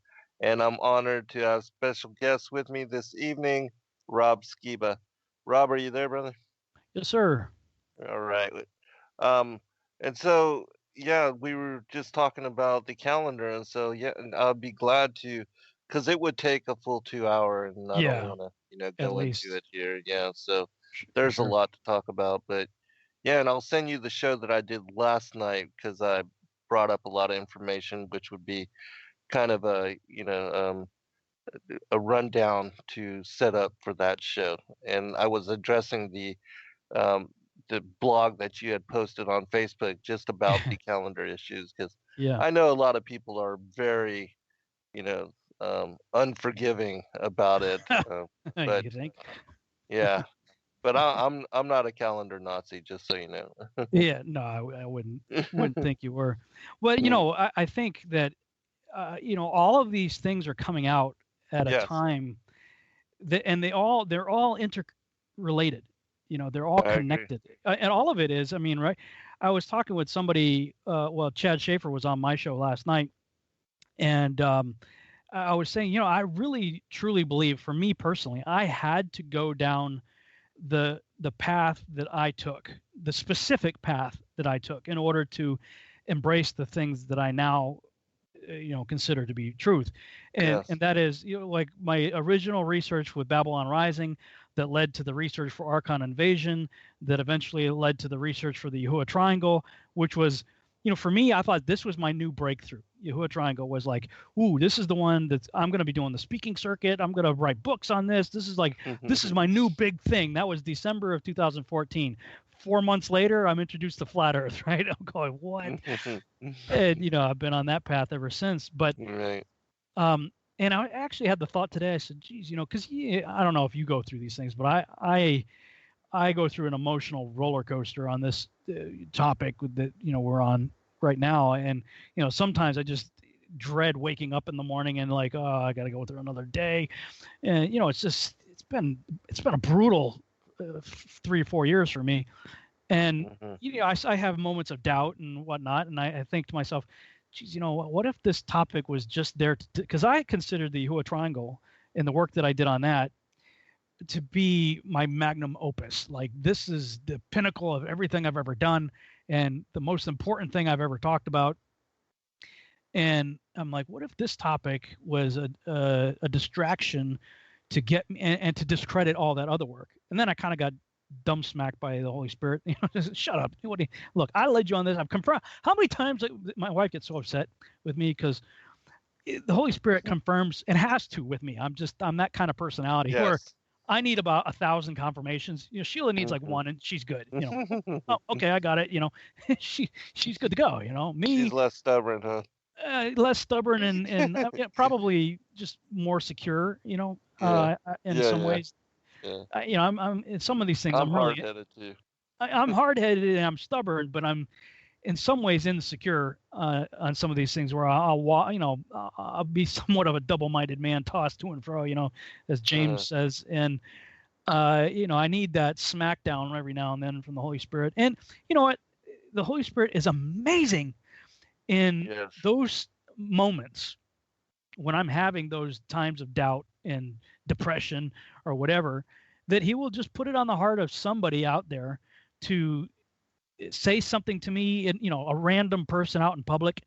and I'm honored to have special guests with me this evening, Rob Skiba. Rob, are you there, brother? Yes, sir. All right. And so, yeah, we were just talking about the calendar, and so, yeah, and I'll be glad to, because it would take a full 2 hour, and I don't Yeah, want to, at go into least it here. Yeah, so for there's a sure. lot to talk about, but yeah, and I'll send you the show that I did last night because I brought up a lot of information, which would be kind of a rundown to set up for that show. And I was addressing um, the blog that you had posted on Facebook just about the calendar issues because Yeah. I know a lot of people are very, unforgiving about it. But You think? yeah, but I'm not a calendar Nazi, just so you know. Yeah, no, I wouldn't think you were. Well, Mm, I think that all of these things are coming out at a yes, time that, and they're all interrelated. They're all I agree. connected, and all of it is. I mean, right? I was talking with somebody. Well, Chad Schaefer was on my show last night, and I was saying, I really truly believe, for me personally, I had to go down the path that I took, the specific path that I took, in order to embrace the things that I now consider to be truth. and Yes. and that is, like my original research with Babylon Rising, that led to the research for Archon Invasion, that eventually led to the research for the Yahuwah Triangle, which was, for me, I thought this was my new breakthrough. Yahuwah Triangle was like, ooh, this is the one that I'm going to be doing the speaking circuit. I'm going to write books on this. This is my new big thing. That was December of 2014. 4 months later, I'm introduced to flat Earth, right? I'm going, what? And I've been on that path ever since. But Right. and I actually had the thought today. I said, geez, because I don't know if you go through these things, but I go through an emotional roller coaster on this topic that we're on right now, and sometimes I just dread waking up in the morning and like, oh, I got to go through another day, and it's been a brutal 3 or 4 years for me, and Mhm. I have moments of doubt and whatnot, and I think to myself, geez, what if this topic was just there because I considered the Yahuwah Triangle and the work that I did on that to be my magnum opus. Like, this is the pinnacle of everything I've ever done and the most important thing I've ever talked about. And I'm like, what if this topic was a distraction to get me and to discredit all that other work? And then I kind of got dumb smacked by the Holy Spirit. Just shut up. Look, I led you on this. I've confirmed. How many times my wife gets so upset with me because the Holy Spirit confirms and has to with me. I'm that kind of personality where Yes. I need about 1,000 confirmations. Sheila needs like one, and she's good. Oh, okay, I got it. She's good to go. Me, She's less stubborn, huh? less stubborn and probably just more secure. In some ways. Yeah. I'm in some of these things. I'm really hard-headed too. I'm hard-headed and I'm stubborn, but I'm in some ways insecure on some of these things where I'll be somewhat of a double-minded man tossed to and fro, as James says. And, I need that smackdown every now and then from the Holy Spirit. And you know what? The Holy Spirit is amazing in those moments when I'm having those times of doubt and depression or whatever, that he will just put it on the heart of somebody out there to say something to me, and a random person out in public,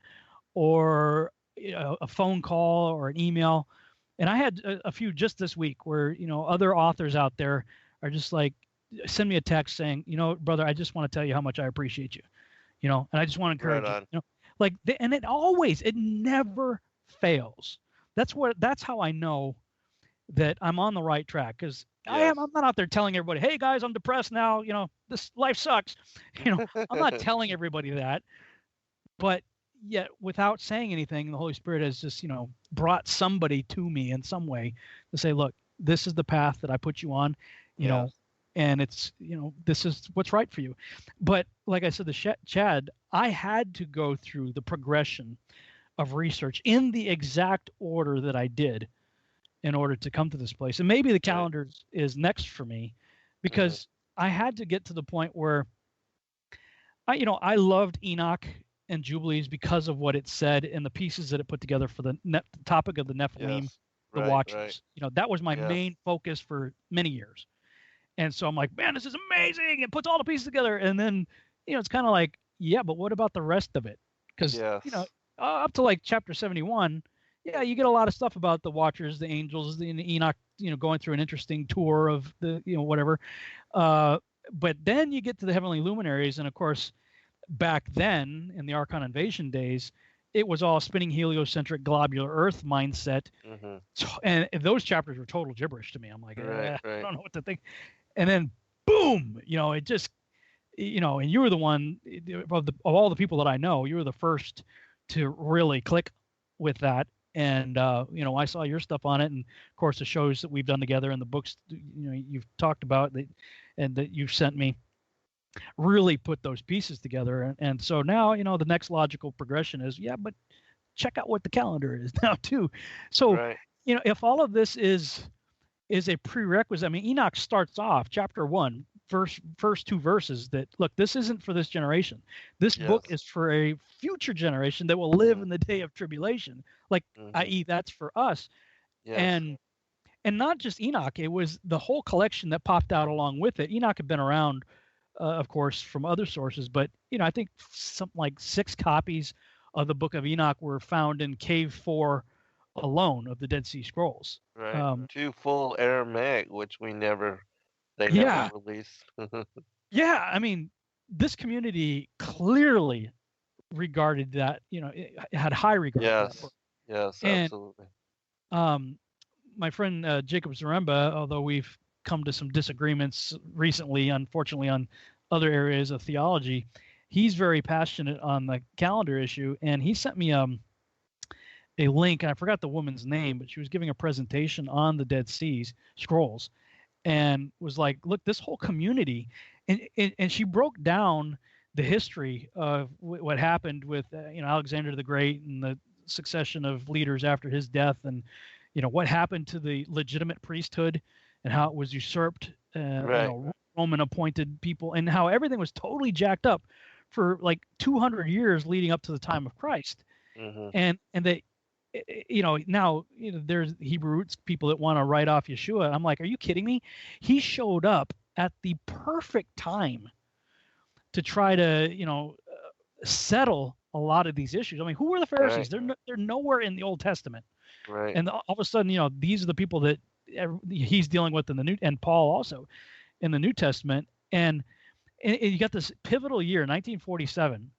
or a phone call or an email. And I had a few just this week where other authors out there are just like, send me a text saying, brother, I just want to tell you how much I appreciate you, and I just want to encourage you, and it never fails. That's how I know that I'm on the right track, because I'm not out there telling everybody, hey guys, I'm depressed now, this life sucks. I'm not telling everybody that, but yet without saying anything, the Holy Spirit has just, brought somebody to me in some way to say, look, this is the path that I put you on, and it's, this is what's right for you. But like I said, Chad, I had to go through the progression of research in the exact order that I did in order to come to this place. And maybe the calendar is next for me, because I had to get to the point where I loved Enoch and Jubilees because of what it said and the pieces that it put together for the topic of the Nephilim, the Watchers. That was my main focus for many years. And so I'm like, man, this is amazing. It puts all the pieces together. And then, it's kind of like, yeah, but what about the rest of it? Because, up to like chapter 71, you get a lot of stuff about the Watchers, the angels, the Enoch, going through an interesting tour of the, whatever. But then you get to the heavenly luminaries. And of course, back then in the Archon invasion days, it was all spinning heliocentric globular Earth mindset. And those chapters were total gibberish to me. I'm like, I don't know what to think. And then boom, it just, and you were the one of all the people that I know, you were the first to really click with that. And, I saw your stuff on it, and of course the shows that we've done together and the books, you've talked about and that you've sent me really put those pieces together. And so now, the next logical progression is, but check out what the calendar is now too. So, if all of this is a prerequisite, I mean, Enoch starts off chapter 1, first 2 verses that, look, this isn't for this generation. This book is for a future generation that will live in the day of tribulation, i.e. that's for us. And not just Enoch, it was the whole collection that popped out along with it. Enoch had been around, of course, from other sources, but, I think something like 6 copies of the book of Enoch were found in Cave 4 alone of the Dead Sea Scrolls. 2 full Aramaic, which they never released. I mean, this community clearly regarded that, it had high regard for that book. And, absolutely. My friend Jacob Zaremba, although we've come to some disagreements recently, unfortunately, on other areas of theology, he's very passionate on the calendar issue, and he sent me a link, and I forgot the woman's name, but she was giving a presentation on the Dead Sea Scrolls, and was like, look, this whole community, and she broke down the history of what happened with Alexander the Great and the succession of leaders after his death, and what happened to the legitimate priesthood and how it was usurped, Roman appointed people, and how everything was totally jacked up for like 200 years leading up to the time of Christ. And they, now there's Hebrew roots people that want to write off Yeshua. I'm like, are you kidding me? He showed up at the perfect time to try to, settle a lot of these issues. I mean, who were the Pharisees? They're nowhere in the Old Testament. And all of a sudden, these are the people that he's dealing with in the New, and Paul also in the New Testament. And you got this pivotal year, 1947,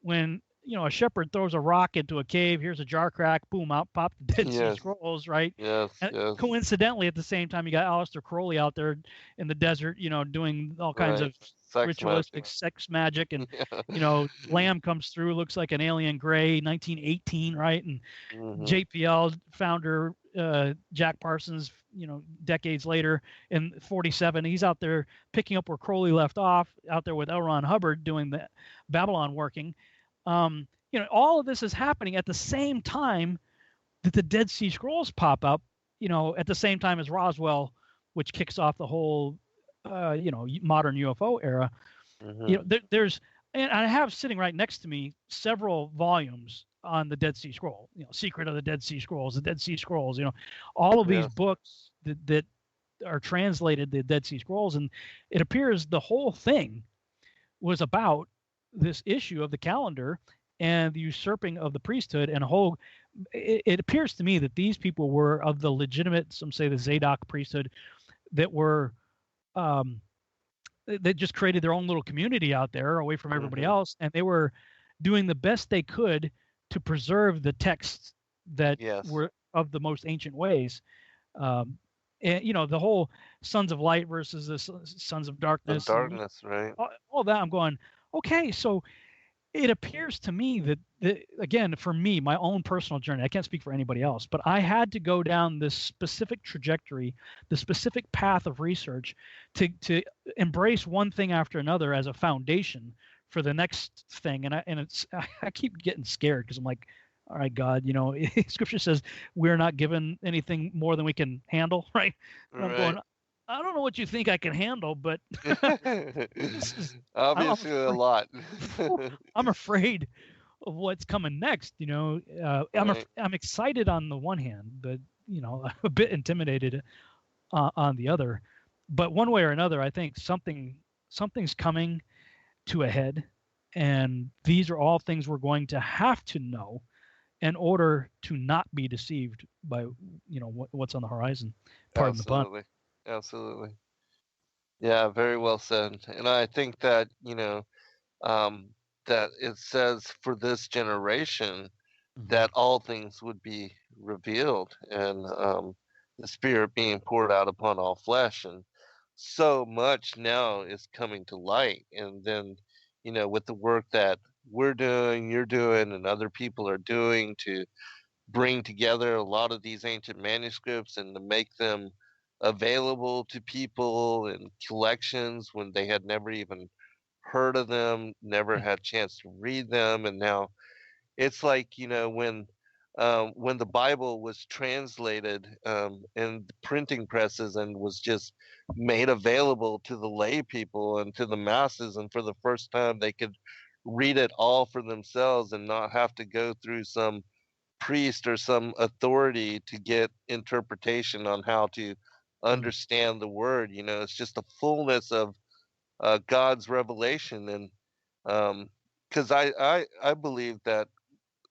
when a shepherd throws a rock into a cave. Here's a jar crack. Boom! Out pop the Dead Sea Yes. Scrolls, right? Yes. And Yes. coincidentally, at the same time, you got Aleister Crowley out there in the desert, doing all kinds Right. of Sex ritualistic magic. sex magic, and Yeah. Lamb comes through, looks like an alien gray, 1918, right? And Mhm. JPL founder Jack Parsons, decades later in 47, he's out there picking up where Crowley left off, out there with L. Ron Hubbard doing the Babylon working. All of this is happening at the same time that the Dead Sea Scrolls pop up, at the same time as Roswell, which kicks off the whole, modern UFO era. Mhm. There's, and I have sitting right next to me several volumes on the Dead Sea Scroll, Secret of the Dead Sea Scrolls, the Dead Sea Scrolls, all of these Yes. books that are translated the Dead Sea Scrolls, and it appears the whole thing was about this issue of the calendar and the usurping of the priesthood, and it appears to me that these people were of the legitimate, some say the Zadok priesthood, that were that just created their own little community out there away from everybody Mhm. else, and they were doing the best they could to preserve the texts that Yes. were of the most ancient ways. And the whole sons of light versus the sons of The darkness, and darkness, right? all that, I'm going, okay, so it appears to me that, again, for me, my own personal journey, I can't speak for anybody else, but I had to go down this specific trajectory, the specific path of research to embrace one thing after another as a foundation for the next thing. And I keep getting scared because I'm like, all right, God, Scripture says we're not given anything more than we can handle, right? And I'm going, Right. I don't know what you think I can handle, but this is, I'm Obviously, a lot. I'm afraid of what's coming next. Right. I'm excited on the one hand, but a bit intimidated on the other. But one way or another, I think something's coming to a head, and these are all things we're going to have to know in order to not be deceived by what's on the horizon. Pardon the pun. Absolutely. Absolutely. Yeah, very well said. And I think that, that it says for this generation that all things would be revealed, and the Spirit being poured out upon all flesh. And so much now is coming to light. And then, with the work that we're doing, you're doing, and other people are doing to bring together a lot of these ancient manuscripts and to make them available to people in collections when they had never even heard of them, never had a chance to read them. And now it's like, when the Bible was translated in the printing presses and was just made available to the lay people and to the masses, and for the first time they could read it all for themselves and not have to go through some priest or some authority to get interpretation on how to understand the word. It's just the fullness of God's revelation. And because I believe that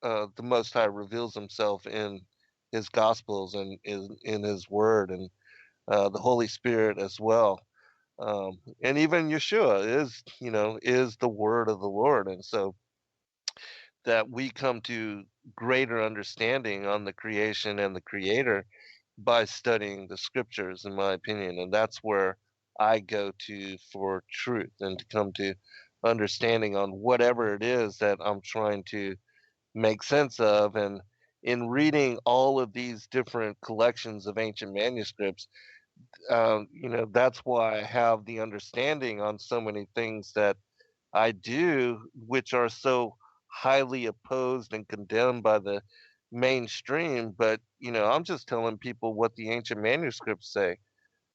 the Most High reveals Himself in His Gospels and in His Word, and the Holy Spirit as well. And even Yeshua is the Word of the Lord, and so that we come to greater understanding on the creation and the Creator by studying the Scriptures, in my opinion. And that's where I go to for truth and to come to understanding on whatever it is that I'm trying to make sense of. And in reading all of these different collections of ancient manuscripts, that's why I have the understanding on so many things that I do, which are so highly opposed and condemned by the mainstream. But, I'm just telling people what the ancient manuscripts say,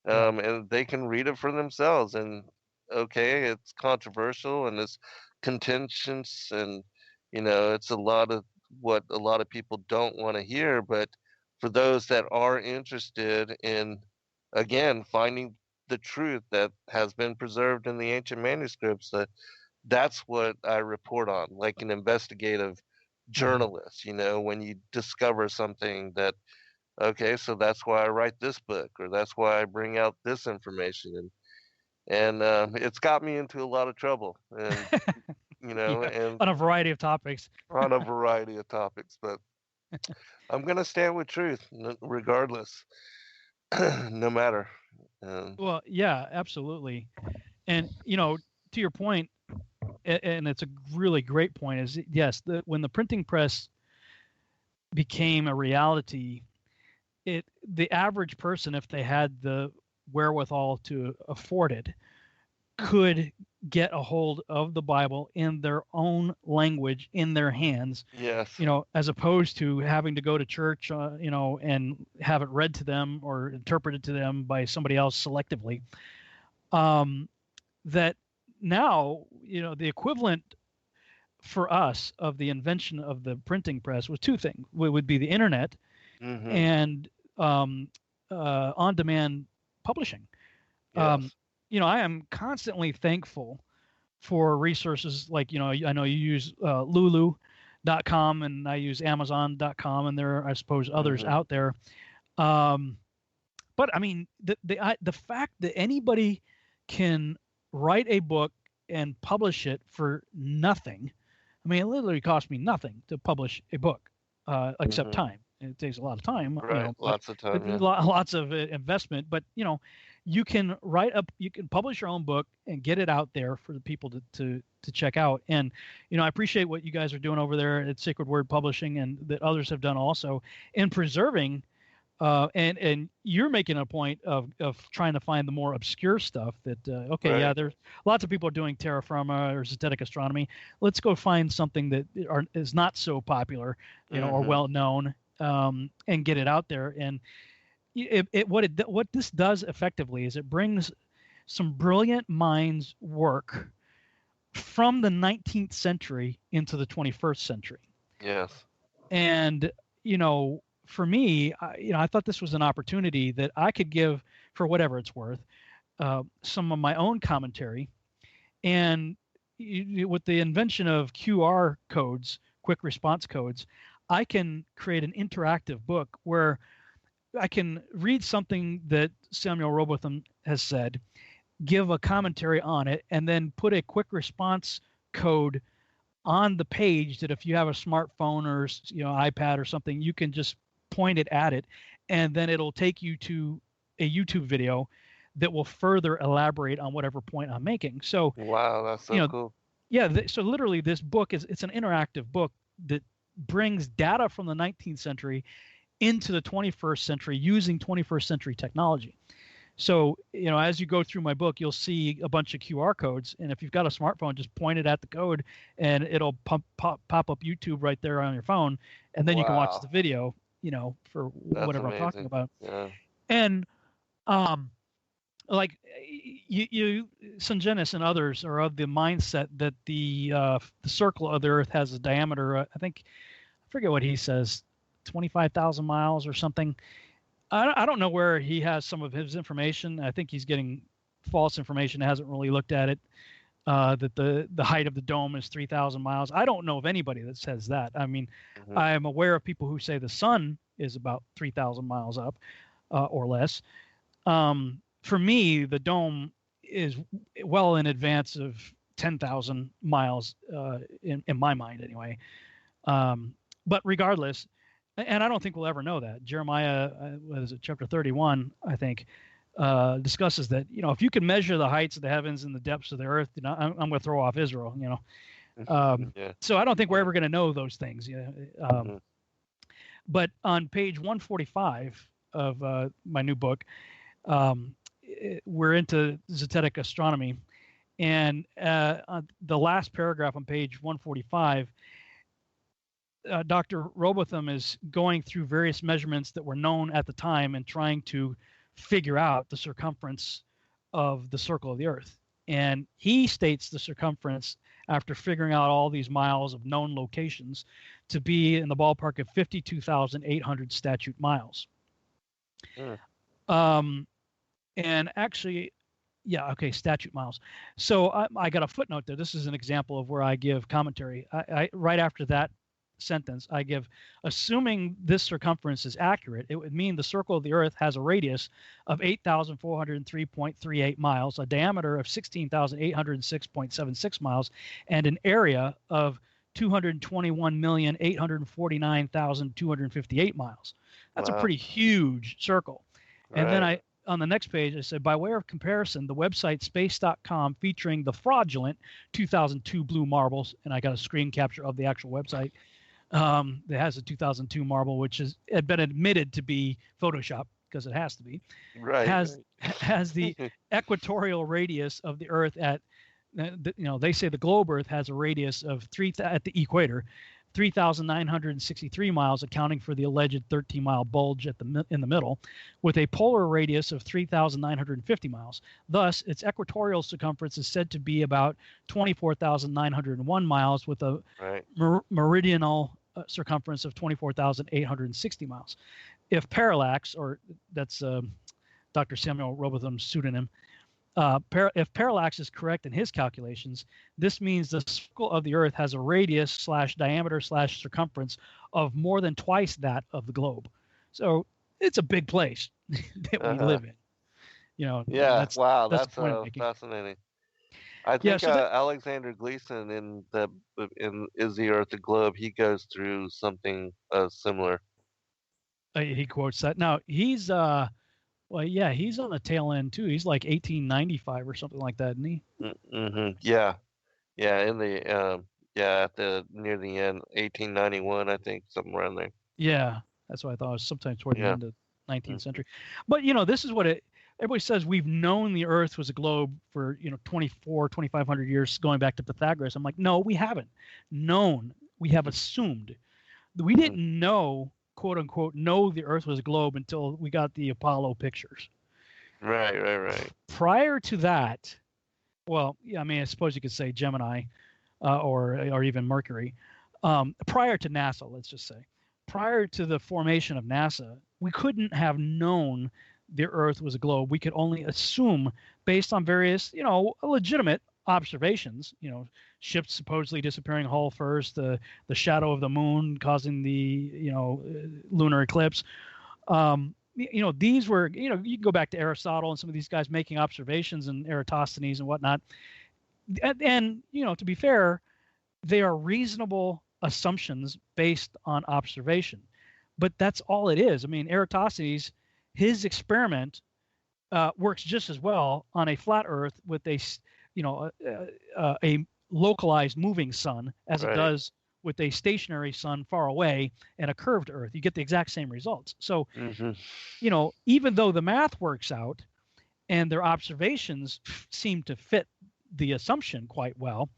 and they can read it for themselves. And okay, it's controversial and it's contentious, and it's a lot of what a lot of people don't want to hear. But for those that are interested in, again, finding the truth that has been preserved in the ancient manuscripts, that's what I report on, like an investigative journalist. When you discover something that, okay, so that's why I write this book, or that's why I bring out this information. And it's got me into a lot of trouble. And Yeah, and on a variety of topics. on a variety of topics. But I'm gonna stand with truth, regardless, no matter. Well, yeah, absolutely. And to your point, and it's a really great point, is yes, when the printing press became a reality, the average person, if they had the wherewithal to afford it, could get a hold of the Bible in their own language in their hands. Yes. As opposed to having to go to church, and have it read to them or interpreted to them by somebody else selectively. That now, the equivalent for us of the invention of the printing press was two things. It would be the internet and on-demand publishing. Yes. I am constantly thankful for resources like, I know you use lulu.com and I use amazon.com, and there are, I suppose, others out there. But I mean, the fact that anybody can write a book and publish it for nothing. I mean, it literally cost me nothing to publish a book, except time. It takes a lot of time, right? Lots of time, yeah. Lots of investment. But you can you can publish your own book and get it out there for the people to check out. And I appreciate what you guys are doing over there at Sacred Word Publishing, and that others have done also in preserving. And you're making a point of trying to find the more obscure stuff that, right. Yeah, there's lots of people are doing terra firma or zetetic astronomy. Let's go find something that is not so popular, or well known, and get it out there. And what this does effectively is it brings some brilliant minds' work from the 19th century into the 21st century. Yes. And, for me, I thought this was an opportunity that I could give, for whatever it's worth, some of my own commentary. And with the invention of QR codes, quick response codes, I can create an interactive book where I can read something that Samuel Robotham has said, give a commentary on it, and then put a quick response code on the page that if you have a smartphone or iPad or something, you can just point it at it, and then it'll take you to a YouTube video that will further elaborate on whatever point I'm making. So wow, that's so cool. Yeah, so literally this book it's an interactive book that brings data from the 19th century into the 21st century using 21st century technology. So, as you go through my book, you'll see a bunch of QR codes, and if you've got a smartphone, just point it at the code and it'll pop up YouTube right there on your phone, and then you can watch the video, for whatever I'm talking about. Yeah. And like you Syngenta and others are of the mindset that the circle of the Earth has a diameter, I forget what he says, 25,000 miles or something. I don't know where he has some of his information. I think he's getting false information. Hasn't really looked at it. That the height of the dome is 3,000 miles. I don't know of anybody that says that. I mean, I am aware of people who say the sun is about 3,000 miles up or less. For me, the dome is well in advance of 10,000 miles in my mind anyway. But regardless, and I don't think we'll ever know that. Jeremiah, what is it, chapter 31, I think, discusses that, if you can measure the heights of the heavens and the depths of the earth, I'm going to throw off Israel, So I don't think we're ever going to know those things. But on page 145 of my new book, we're into zetetic astronomy. And on the last paragraph on page 145, Dr. Robotham is going through various measurements that were known at the time and trying to figure out the circumference of the circle of the Earth. And he states the circumference, after figuring out all these miles of known locations, to be in the ballpark of 52,800 statute miles. And actually, statute miles. So I got a footnote there. This is an example of where I give commentary. I right after that sentence, I give, assuming this circumference is accurate, it would mean the circle of the Earth has a radius of 8,403.38 miles, a diameter of 16,806.76 miles, and an area of 221,849,258 miles. That's a pretty huge circle. And then on the next page, I said, by way of comparison, the website space.com featuring the fraudulent 2002 blue marbles, and I got a screen capture of the actual website that has a 2002 marble, which had been admitted to be Photoshop because it has to be. Has the equatorial radius of the Earth at, they say the globe Earth has a radius of at the equator, 3,963 miles, accounting for the alleged 13-mile bulge in the middle, with a polar radius of 3,950 miles. Thus, its equatorial circumference is said to be about 24,901 miles, with a meridional circumference of 24,860 miles. If parallax, or that's Dr. Samuel Robotham's pseudonym, if parallax is correct in his calculations, this means the circle of the Earth has a radius / diameter / circumference of more than twice that of the globe. So it's a big place that we live in. That's fascinating. I think Alexander Gleason in Is the Earth a Globe? He goes through something similar. He quotes that. Now he's well, yeah, he's on the tail end too. He's like 1895 or something like that, isn't he? Mm-hmm. Yeah. In the at the near the end, 1891, I think, something around there. Yeah, that's what I thought. It was sometime toward the end of the 19th century. But this is what everybody says. We've known the Earth was a globe for 2,500 years, going back to Pythagoras. I'm like, no, we haven't known. We have assumed. We didn't know, quote unquote, know the Earth was a globe until we got the Apollo pictures. Right. Prior to that, well, yeah, I mean, I suppose you could say Gemini, or even Mercury. Prior to NASA, let's just say, prior to the formation of NASA, we couldn't have known the Earth was a globe. We could only assume, based on various, legitimate observations, ships supposedly disappearing hull first, the shadow of the moon causing the lunar eclipse. These were, you can go back to Aristotle and some of these guys making observations, and Eratosthenes and whatnot. And to be fair, they are reasonable assumptions based on observation, but that's all it is. I mean, Eratosthenes, his experiment works just as well on a flat Earth with a localized moving sun as it does with a stationary sun far away and a curved Earth. You get the exact same results. So, even though the math works out and their observations seem to fit the assumption quite well,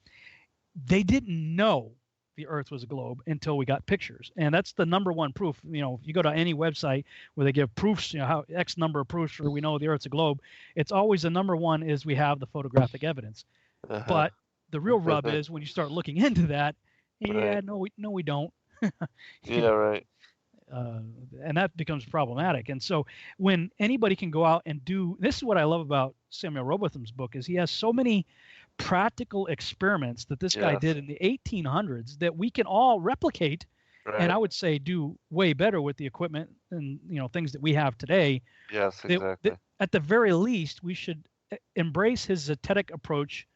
they didn't know the Earth was a globe until we got pictures. And that's the number one proof. If you go to any website where they give proofs, how X number of proofs for we know the Earth's a globe, it's always the number one is we have the photographic evidence. But the real rub is when you start looking into that, no, we don't. Right. And that becomes problematic. And so when anybody can go out and do, this is what I love about Samuel Robotham's book, is he has so many practical experiments that this guy did in the 1800s that we can all replicate, and I would say do way better with the equipment and things that we have today. Yes, exactly. At the very least, we should embrace his zetetic approach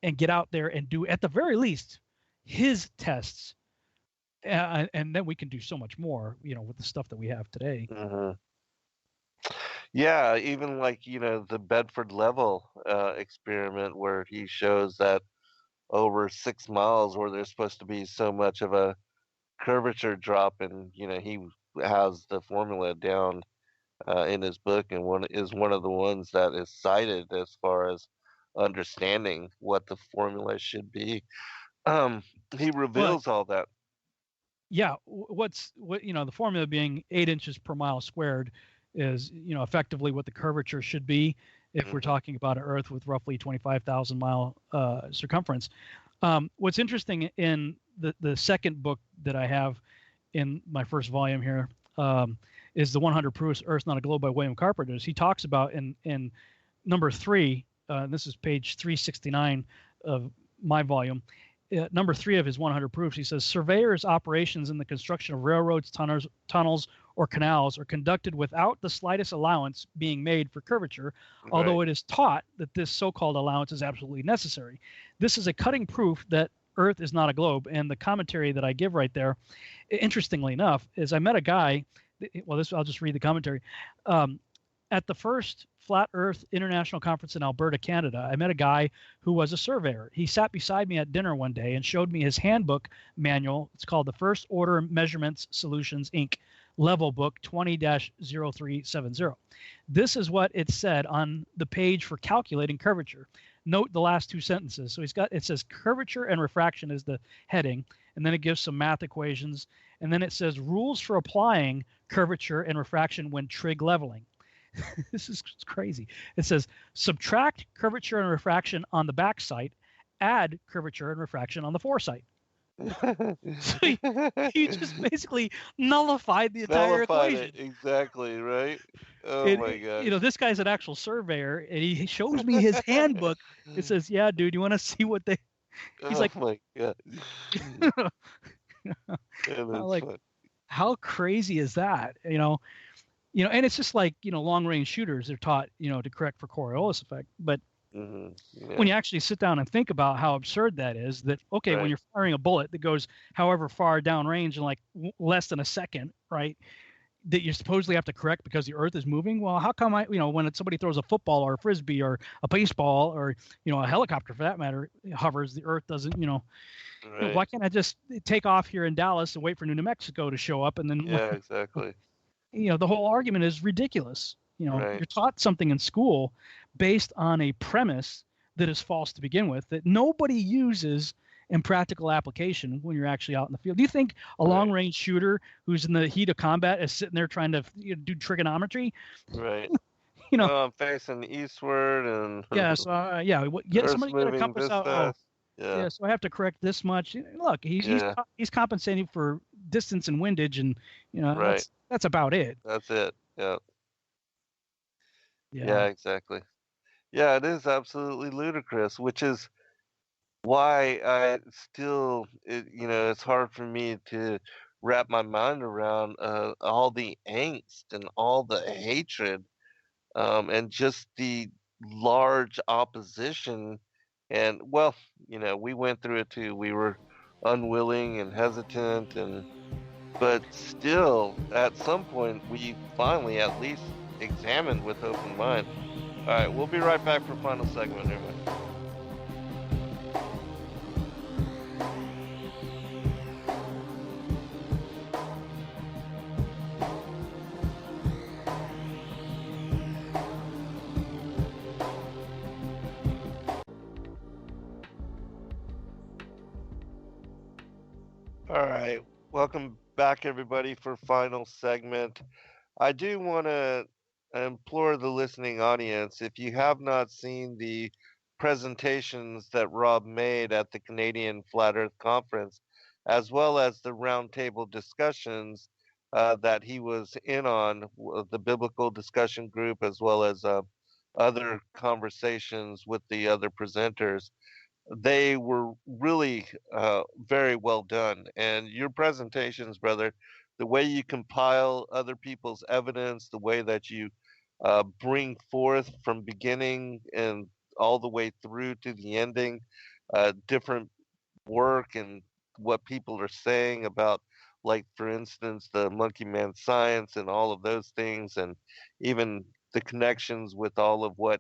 and get out there and do, at the very least, his tests, and then we can do so much more, with the stuff that we have today. Yeah, even like the Bedford level experiment, where he shows that over 6 miles, where there's supposed to be so much of a curvature drop, and he has the formula down in his book, and one of the ones that is cited as far as understanding what the formula should be. He reveals all that. Yeah, the formula being 8 inches per mile squared is effectively what the curvature should be if we're talking about an Earth with roughly 25,000 mile circumference. What's interesting in the second book that I have in my first volume here is the 100 Proofs Earth's Not a Globe by William Carpenter. He talks about in number 3, this is page 369 of my volume, number 3 of his 100 proofs, he says, surveyors' operations in the construction of railroads, tunnels, or canals are conducted without the slightest allowance being made for curvature, although it is taught that this so-called allowance is absolutely necessary. This is a cutting proof that Earth is not a globe, and the commentary that I give right there, interestingly enough, is I met a guy, I'll just read the commentary. At the first Flat Earth International Conference in Alberta, Canada, I met a guy who was a surveyor. He sat beside me at dinner one day and showed me his handbook manual. It's called the First Order Measurements Solutions, Inc., Level Book 20-0370. This is what it said on the page for calculating curvature. Note the last 2 sentences. So it says curvature and refraction is the heading, and then it gives some math equations, and then it says rules for applying curvature and refraction when trig leveling. This is crazy. It says subtract curvature and refraction on the back site, add curvature and refraction on the foresight. So he just basically nullified the entire equation. Exactly, right? Oh my God. This guy's an actual surveyor, and he shows me his handbook. It says, yeah, dude, you want to see what they... He's like, my God. like, how crazy is that? And it's just like, long-range shooters, they're taught, to correct for Coriolis effect. But when you actually sit down and think about how absurd that is, that, okay, when you're firing a bullet that goes however far downrange in like less than a second, right, that you supposedly have to correct because the Earth is moving. Well, how come when somebody throws a football or a Frisbee or a baseball or, a helicopter for that matter, hovers, the Earth doesn't, why can't I just take off here in Dallas and wait for New Mexico to show up? And then, exactly. The whole argument is ridiculous. You're taught something in school based on a premise that is false to begin with, that nobody uses in practical application when you're actually out in the field. Do you think a long-range shooter who's in the heat of combat is sitting there trying to do trigonometry? Right. I'm facing eastward and somebody get a compass out. So I have to correct this much. Look, he's compensating for distance and windage, and that's about it. That's it. Yeah, exactly. Yeah, it is absolutely ludicrous, which is why I still, it's hard for me to wrap my mind around all the angst and all the hatred, and just the large opposition. And we went through it too. We were unwilling and hesitant, but still, at some point, we finally at least examined with open mind. All right, we'll be right back for final segment, everybody. All right, welcome back, everybody, for final segment. I do want to implore the listening audience, if you have not seen the presentations that Rob made at the Canadian Flat Earth Conference, as well as the roundtable discussions that he was in on, the biblical discussion group, as well as other conversations with the other presenters, they were really very well done. And your presentations, brother, the way you compile other people's evidence, the way that you bring forth from beginning and all the way through to the ending, different work and what people are saying about, like, for instance, the monkey man science and all of those things, and even the connections with all of what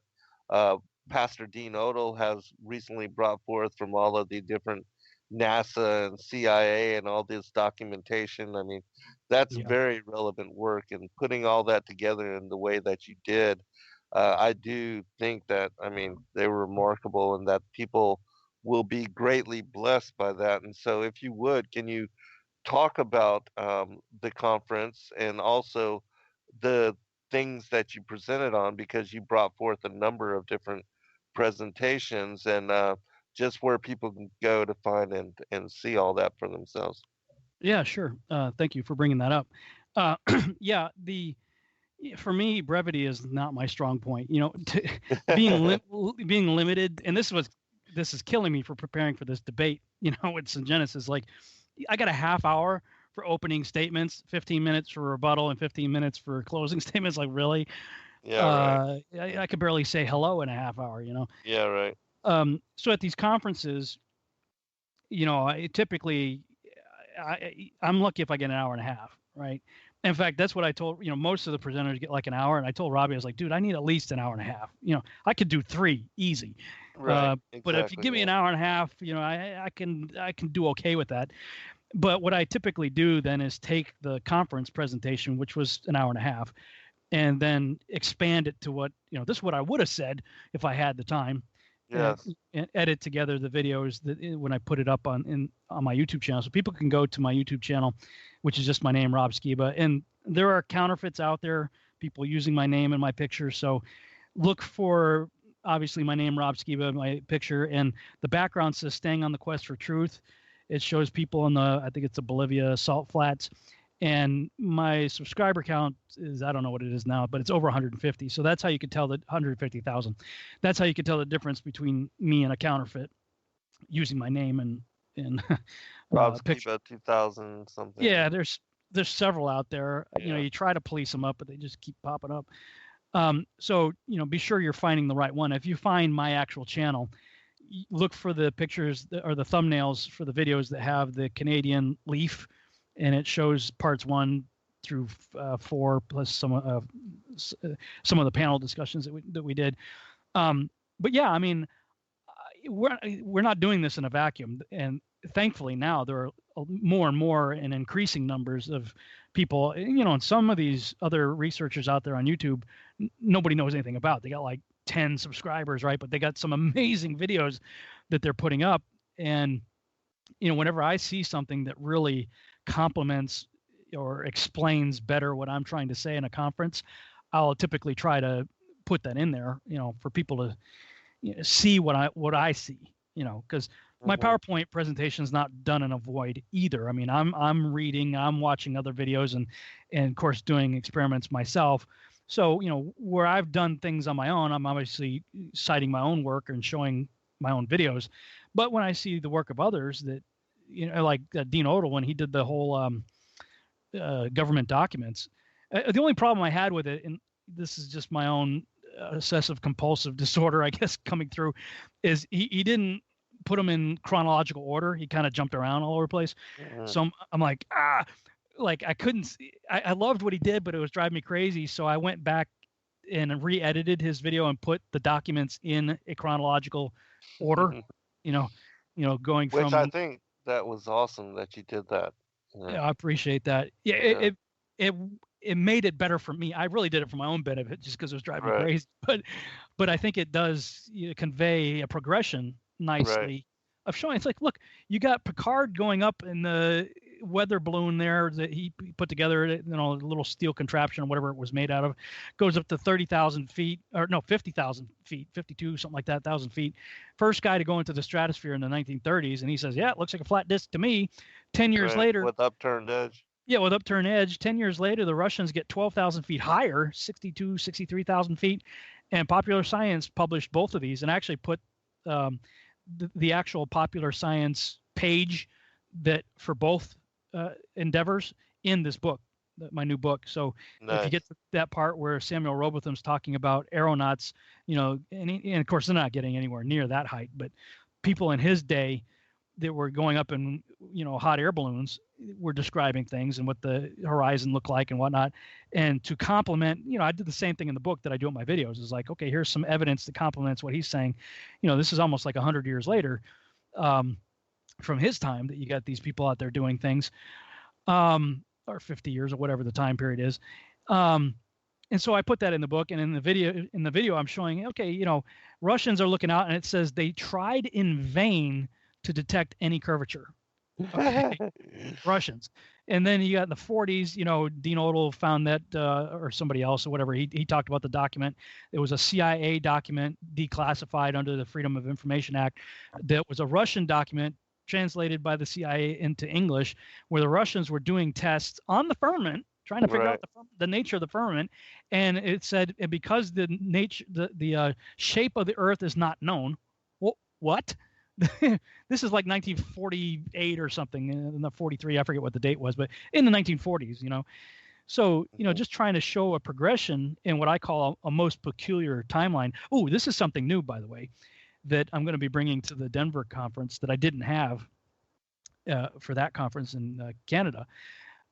Pastor Dean Odell has recently brought forth from all of the different NASA and CIA and all this documentation. I mean, that's very relevant work, and putting all that together in the way that you did, I do think that, I mean, they were remarkable, and that people will be greatly blessed by that. And so if you would, can you talk about the conference and also the things that you presented on, because you brought forth a number of different presentations, and just where people can go to find and see all that for themselves. Yeah, sure. Thank you for bringing that up. For me, brevity is not my strong point. Being limited, and this was this is killing me for preparing for this debate, with Syngenta. Is like, I got a half hour for opening statements, 15 minutes for rebuttal, and 15 minutes for closing statements. Like, really? Yeah, right. I could barely say hello in a half hour, Yeah, right. So at these conferences, I'm lucky if I get an hour and a half, right? In fact, that's what I told, most of the presenters get like an hour. And I told Robbie, I was like, dude, I need at least an hour and a half. I could do 3 easy. Right. But if you give me an hour and a half, I can do okay with that. But what I typically do then is take the conference presentation, which was an hour and a half, and then expand it to what, this is what I would have said if I had the time. Yes. And edit together the videos that when I put it up on my YouTube channel. So people can go to my YouTube channel, which is just my name, Rob Skiba. And there are counterfeits out there, people using my name and my picture. So look for, obviously, my name, Rob Skiba, my picture. And the background says "Staying on the Quest for Truth." It shows people in I think it's the Bolivia salt flats. And my subscriber count is, I don't know what it is now, but it's over 150. So that's how you could tell 150,000. That's how you could tell the difference between me and a counterfeit using my name and Rob's picture. Skiba 2000 something. Yeah, there's several out there. Yeah. You try to police them up, but they just keep popping up. So be sure you're finding the right one. If you find my actual channel, look for the pictures or the thumbnails for the videos that have the Canadian leaf. And it shows parts 1 through 4, plus some of the panel discussions that we did. But yeah, I mean, we're not doing this in a vacuum. And thankfully now there are more and more and increasing numbers of people. And some of these other researchers out there on YouTube, nobody knows anything about. They got like 10 subscribers, right? But they got some amazing videos that they're putting up. And whenever I see something that really complements or explains better what I'm trying to say in a conference, I'll typically try to put that in there, for people to see what I see, because my PowerPoint presentation is not done in a void either. I mean, I'm reading, I'm watching other videos and of course doing experiments myself. So, where I've done things on my own, I'm obviously citing my own work and showing my own videos. But when I see the work of others that, like Dean Odell, when he did the whole government documents, the only problem I had with it, and this is just my own obsessive compulsive disorder, I guess, coming through, is he didn't put them in chronological order. He kind of jumped around all over the place. So I'm like, like I couldn't see, I loved what he did, but it was driving me crazy. So I went back and re-edited his video and put the documents in a chronological order, going from, which I think that was awesome that you did that. Yeah, I appreciate that. Yeah, it made it better for me. I really did it for my own benefit, just because it was driving me crazy. But I think it does convey a progression nicely of showing. It's like, look, you got Picard going up in the weather balloon there that he put together, a little steel contraption or whatever it was made out of, goes up to 30,000 feet, or no, 50,000 feet, 52, something like that, 1,000 feet. First guy to go into the stratosphere in the 1930s. And he says, yeah, it looks like a flat disk to me. 10 years later. With upturned edge. Yeah, with upturned edge. 10 years later, the Russians get 12,000 feet higher, 63,000 feet. And Popular Science published both of these and actually put the actual Popular Science page that for both endeavors in this book, my new book. So if you get to that part where Samuel Robotham's talking about aeronauts, and of course they're not getting anywhere near that height, but people in his day that were going up in, hot air balloons were describing things and what the horizon looked like and whatnot. And to complement, I did the same thing in the book that I do in my videos. Is like, okay, here's some evidence that complements what he's saying. This is almost like 100 years later. From his time that you got these people out there doing things, or 50 years or whatever the time period is. And so I put that in the book, and in the video I'm showing, okay, Russians are looking out and it says they tried in vain to detect any curvature. Okay. Russians. And then you got in the 40s, Dean Odell found that, or somebody else or whatever, he talked about the document. It was a CIA document declassified under the Freedom of Information Act. That was a Russian document translated by the CIA into English, where the Russians were doing tests on the firmament, trying to figure out the nature of the firmament. And it said, because the nature, the shape of the Earth is not known. Well, what? This is like 1948 or something, not 43. I forget what the date was, but in the 1940s, you know. So, you know, just trying to show a progression in what I call a most peculiar timeline. Oh, this is something new, by the way, that I'm going to be bringing to the Denver conference that I didn't have for that conference in Canada.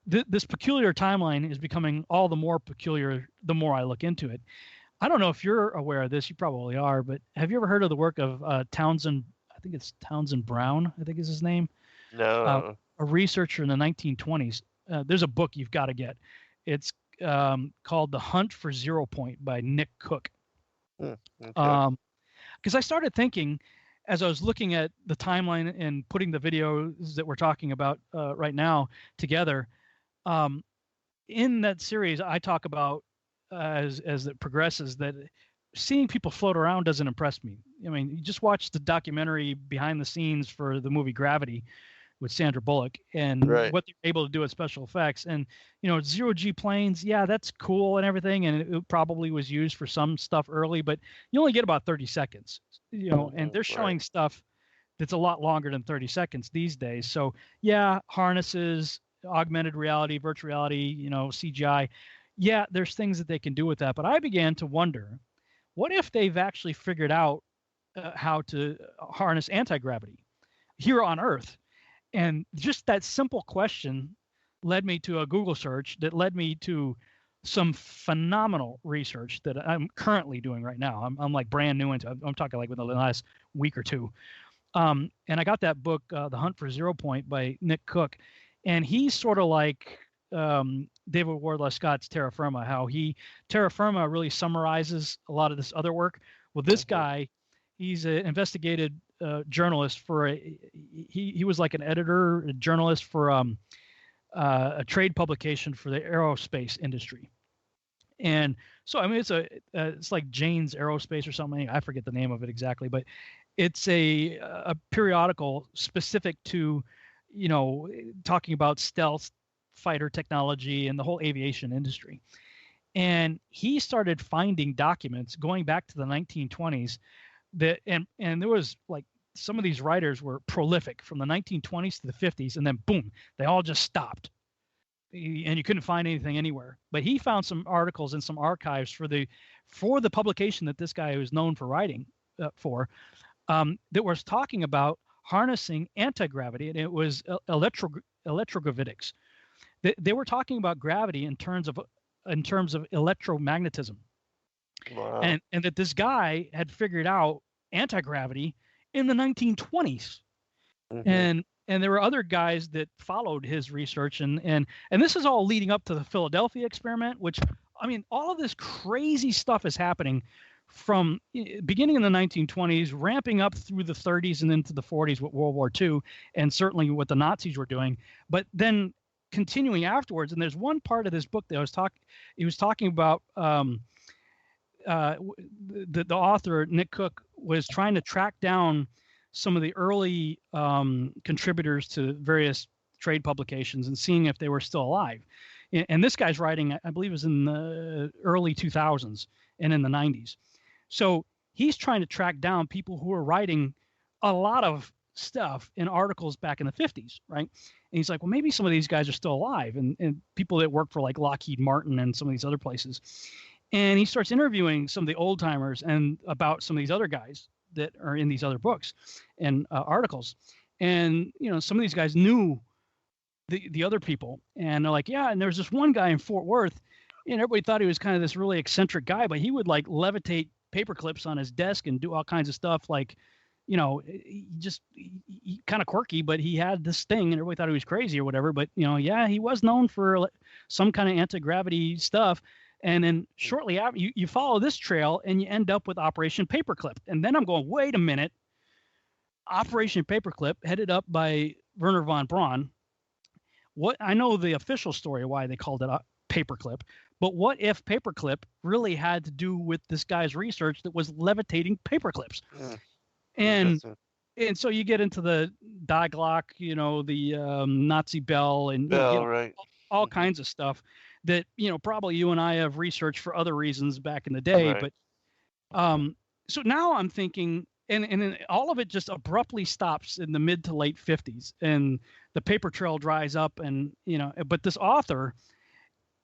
This peculiar timeline is becoming all the more peculiar the more I look into it. I don't know if you're aware of this. You probably are, but have you ever heard of the work of Townsend? I think it's Townsend Brown, I think is his name. No. A researcher in the 1920s. There's a book you've got to get. It's called The Hunt for Zero Point by Nick Cook. Okay. Because I started thinking, as I was looking at the timeline and putting the videos that we're talking about right now together, in that series, I talk about as it progresses that seeing people float around doesn't impress me. I mean, you just watch the documentary behind the scenes for the movie Gravity with Sandra Bullock and what they're able to do with special effects. And, you know, zero-G planes, yeah, that's cool and everything. And it probably was used for some stuff early, but you only get about 30 seconds, you know, and they're showing stuff that's a lot longer than 30 seconds these days. So, yeah, harnesses, augmented reality, virtual reality, you know, CGI. Yeah, there's things that they can do with that. But I began to wonder, what if they've actually figured out how to harness anti-gravity here on Earth? And just that simple question led me to a Google search that led me to some phenomenal research that I'm currently doing right now. I'm like brand new into it. I'm talking like within the last week or two. And I got that book, The Hunt for Zero Point by Nick Cook. And he's sort of like David Wardlaw Scott's Terra Firma, how Terra Firma really summarizes a lot of this other work. Well, this guy, he's an investigative journalist for he was like an editor, a journalist for a trade publication for the aerospace industry. And so, I mean, it's like Jane's Aerospace or something. I forget the name of it exactly, but it's a periodical specific to, you know, talking about stealth fighter technology and the whole aviation industry. And he started finding documents going back to the 1920s that, and there was like, some of these writers were prolific from the 1920s to the 50s, and then boom, they all just stopped. And you couldn't find anything anywhere. But he found some articles in some archives for the publication that this guy was known for writing that was talking about harnessing anti-gravity, and it was electrogravitics. They were talking about gravity in terms of electromagnetism. Wow. And that this guy had figured out anti-gravity in the 1920s. And there were other guys that followed his research, and this is all leading up to the Philadelphia experiment, which, I mean, all of this crazy stuff is happening from beginning in the 1920s, ramping up through the 30s and into the 40s with World War II, and certainly what the Nazis were doing, but then continuing afterwards. And there's one part of this book that he was talking about the author, Nick Cook, was trying to track down some of the early contributors to various trade publications and seeing if they were still alive. And this guy's writing, I believe, was in the early 2000s and in the 90s. So he's trying to track down people who are writing a lot of stuff in articles back in the 50s, right? And he's like, well, maybe some of these guys are still alive, and people that work for like Lockheed Martin and some of these other places. And he starts interviewing some of the old timers and about some of these other guys that are in these other books and articles. And, you know, some of these guys knew the other people, and they're like, yeah. And there's this one guy in Fort Worth, and everybody thought he was kind of this really eccentric guy, but he would like levitate paper clips on his desk and do all kinds of stuff. Like, you know, he kind of quirky, but he had this thing, and everybody thought he was crazy or whatever. But, you know, yeah, he was known for some kind of anti-gravity stuff. And then shortly after, you follow this trail and you end up with Operation Paperclip. And then I'm going, wait a minute. Operation Paperclip, headed up by Werner von Braun. I know the official story why they called it Paperclip, but what if Paperclip really had to do with this guy's research that was levitating paperclips? And so you get into the Die Glock, you know, the Nazi bell, and all kinds of stuff that, you know, probably you and I have researched for other reasons back in the day. Right. But so now I'm thinking, and then all of it just abruptly stops in the mid to late 50s, and the paper trail dries up, and but this author,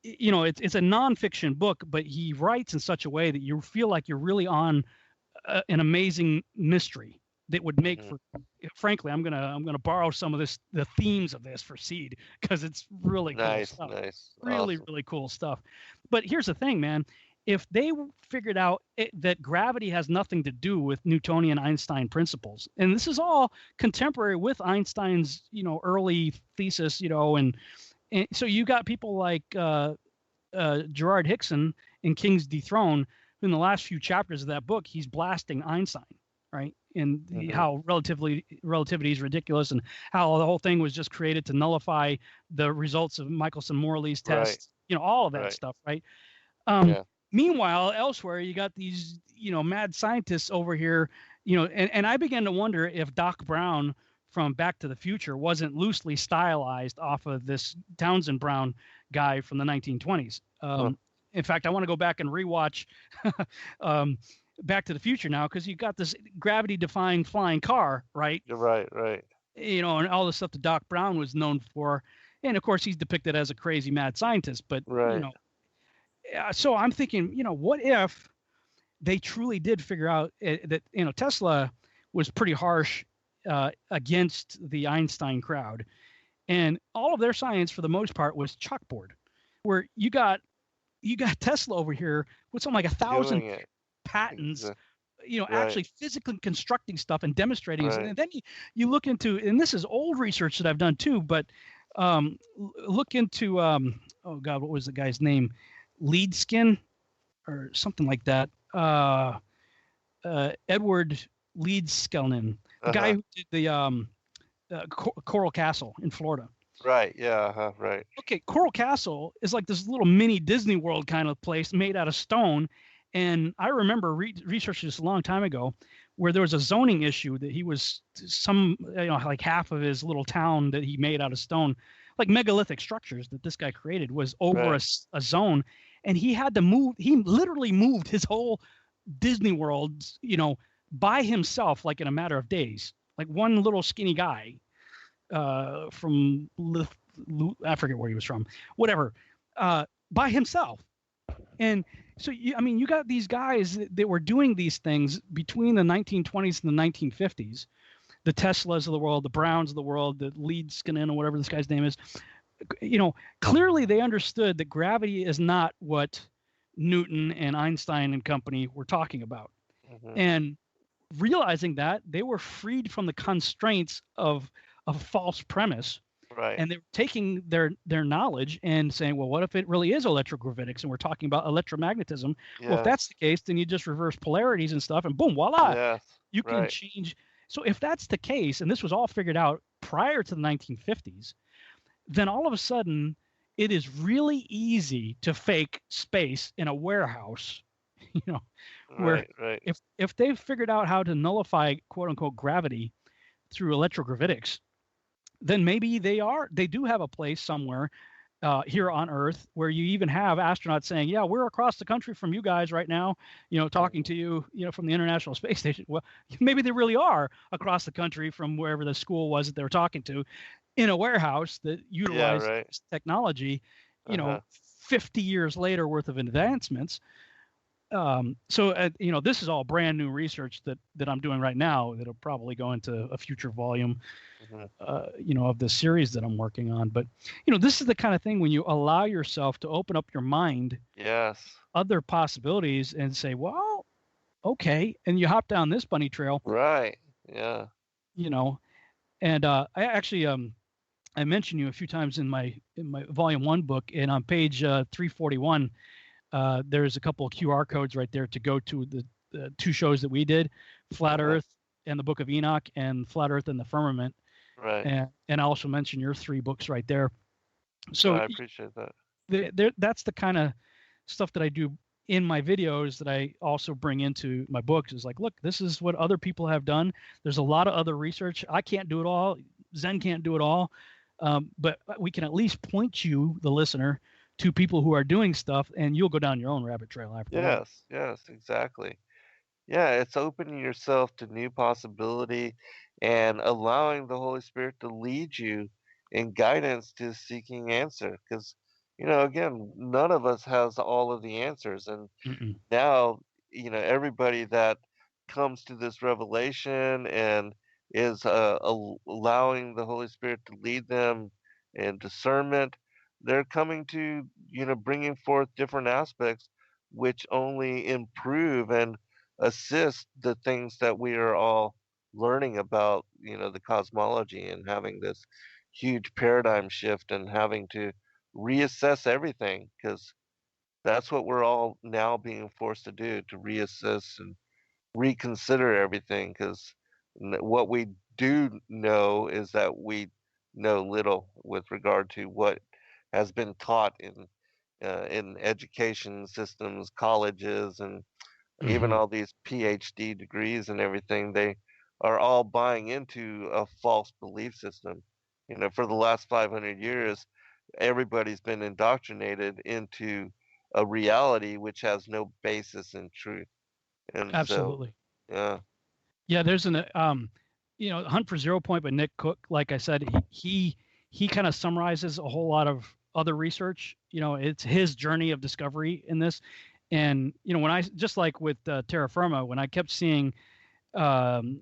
it's a nonfiction book, but he writes in such a way that you feel like you're really on an amazing mystery that would make for, frankly, I'm gonna borrow some of the themes of this for Seed, because it's really cool stuff. Really, awesome. Really cool stuff. But here's the thing, man. If they figured out that gravity has nothing to do with Newtonian Einstein principles, and this is all contemporary with Einstein's, early thesis, and so you got people like Gerard Hickson in King's Dethroned, who in the last few chapters of that book, he's blasting Einstein, right? And how relativity is ridiculous, and how the whole thing was just created to nullify the results of Michelson-Morley's test, all of that stuff, right? Meanwhile, elsewhere, you got these, mad scientists over here, and I began to wonder if Doc Brown from Back to the Future wasn't loosely stylized off of this Townsend Brown guy from the 1920s. In fact, I want to go back and rewatch Back to the Future now, because you got this gravity-defying flying car, right? Right. And all the stuff that Doc Brown was known for, and of course he's depicted as a crazy mad scientist. But so I'm thinking, what if they truly did figure out that Tesla was pretty harsh against the Einstein crowd, and all of their science for the most part was chalkboard, where you got Tesla over here with something like 1,000 patents, actually physically constructing stuff and demonstrating it. And then you look into, and this is old research that I've done too, but look into oh God, what was the guy's name? Leedskin or something like that. Edward Leedskelnin, the guy who did the Coral Castle in Florida. Right. Yeah. Right. Okay. Coral Castle is like this little mini Disney World kind of place made out of stone. And I remember researching this a long time ago, where there was a zoning issue that he was like half of his little town that he made out of stone, like megalithic structures that this guy created, was over a zone. And he had to move. He literally moved his whole Disney World, by himself, like in a matter of days, like one little skinny guy from I forget where he was from, whatever, by himself. And so, you got these guys that were doing these things between the 1920s and the 1950s, the Teslas of the world, the Browns of the world, the Leedskin or whatever this guy's name is. Clearly they understood that gravity is not what Newton and Einstein and company were talking about. And realizing that, they were freed from the constraints of a false premise. Right. And they were taking their knowledge and saying, well, what if it really is electrogravitics and we're talking about electromagnetism? Yes. Well, if that's the case, then you just reverse polarities and stuff, and boom, voila, you can change. So if that's the case, and this was all figured out prior to the 1950s, then all of a sudden it is really easy to fake space in a warehouse, where if they've figured out how to nullify quote unquote gravity through electrogravitics, then maybe they do have a place somewhere here on Earth where you even have astronauts saying, yeah, we're across the country from you guys right now, talking to you, from the International Space Station. Well, maybe they really are across the country from wherever the school was that they were talking to, in a warehouse that utilizes technology, 50 years later worth of advancements. So this is all brand new research that I'm doing right now that'll probably go into a future volume, of the series that I'm working on. But, this is the kind of thing when you allow yourself to open up your mind, other possibilities, and say, well, okay. And you hop down this bunny trail. Right. Yeah. And I actually, I mentioned you a few times in my volume 1 book, and on page 341, there's a couple of QR codes right there to go to the 2 shows that we did, Flat Earth and the Book of Enoch, and Flat Earth and the Firmament. Right. And I also mentioned your 3 books right there. So I appreciate that. That's the kind of stuff that I do in my videos that I also bring into my books. Is like, look, this is what other people have done. There's a lot of other research. I can't do it all. Zen can't do it all. But we can at least point you, the listener, to people who are doing stuff, and you'll go down your own rabbit trail after that. Yes, exactly. Yeah, it's opening yourself to new possibility and allowing the Holy Spirit to lead you in guidance to seeking answer. Because, again, none of us has all of the answers. And Mm-mm. now, everybody that comes to this revelation and is allowing the Holy Spirit to lead them in discernment, they're coming to, bringing forth different aspects which only improve and assist the things that we are all learning about, the cosmology and having this huge paradigm shift and having to reassess everything because that's what we're all now being forced to do, to reassess and reconsider everything because what we do know is that we know little with regard to what has been taught in education systems, colleges, and even Mm-hmm. all these PhD degrees and everything. They are all buying into a false belief system. For the last 500 years, everybody's been indoctrinated into a reality which has no basis in truth. And so, Absolutely. yeah, Yeah, there's Hunt for Zero Point by Nick Cook. Like I said, he kind of summarizes a whole lot of other research. It's his journey of discovery in this, and when I just like with Terra Firma, when I kept seeing um,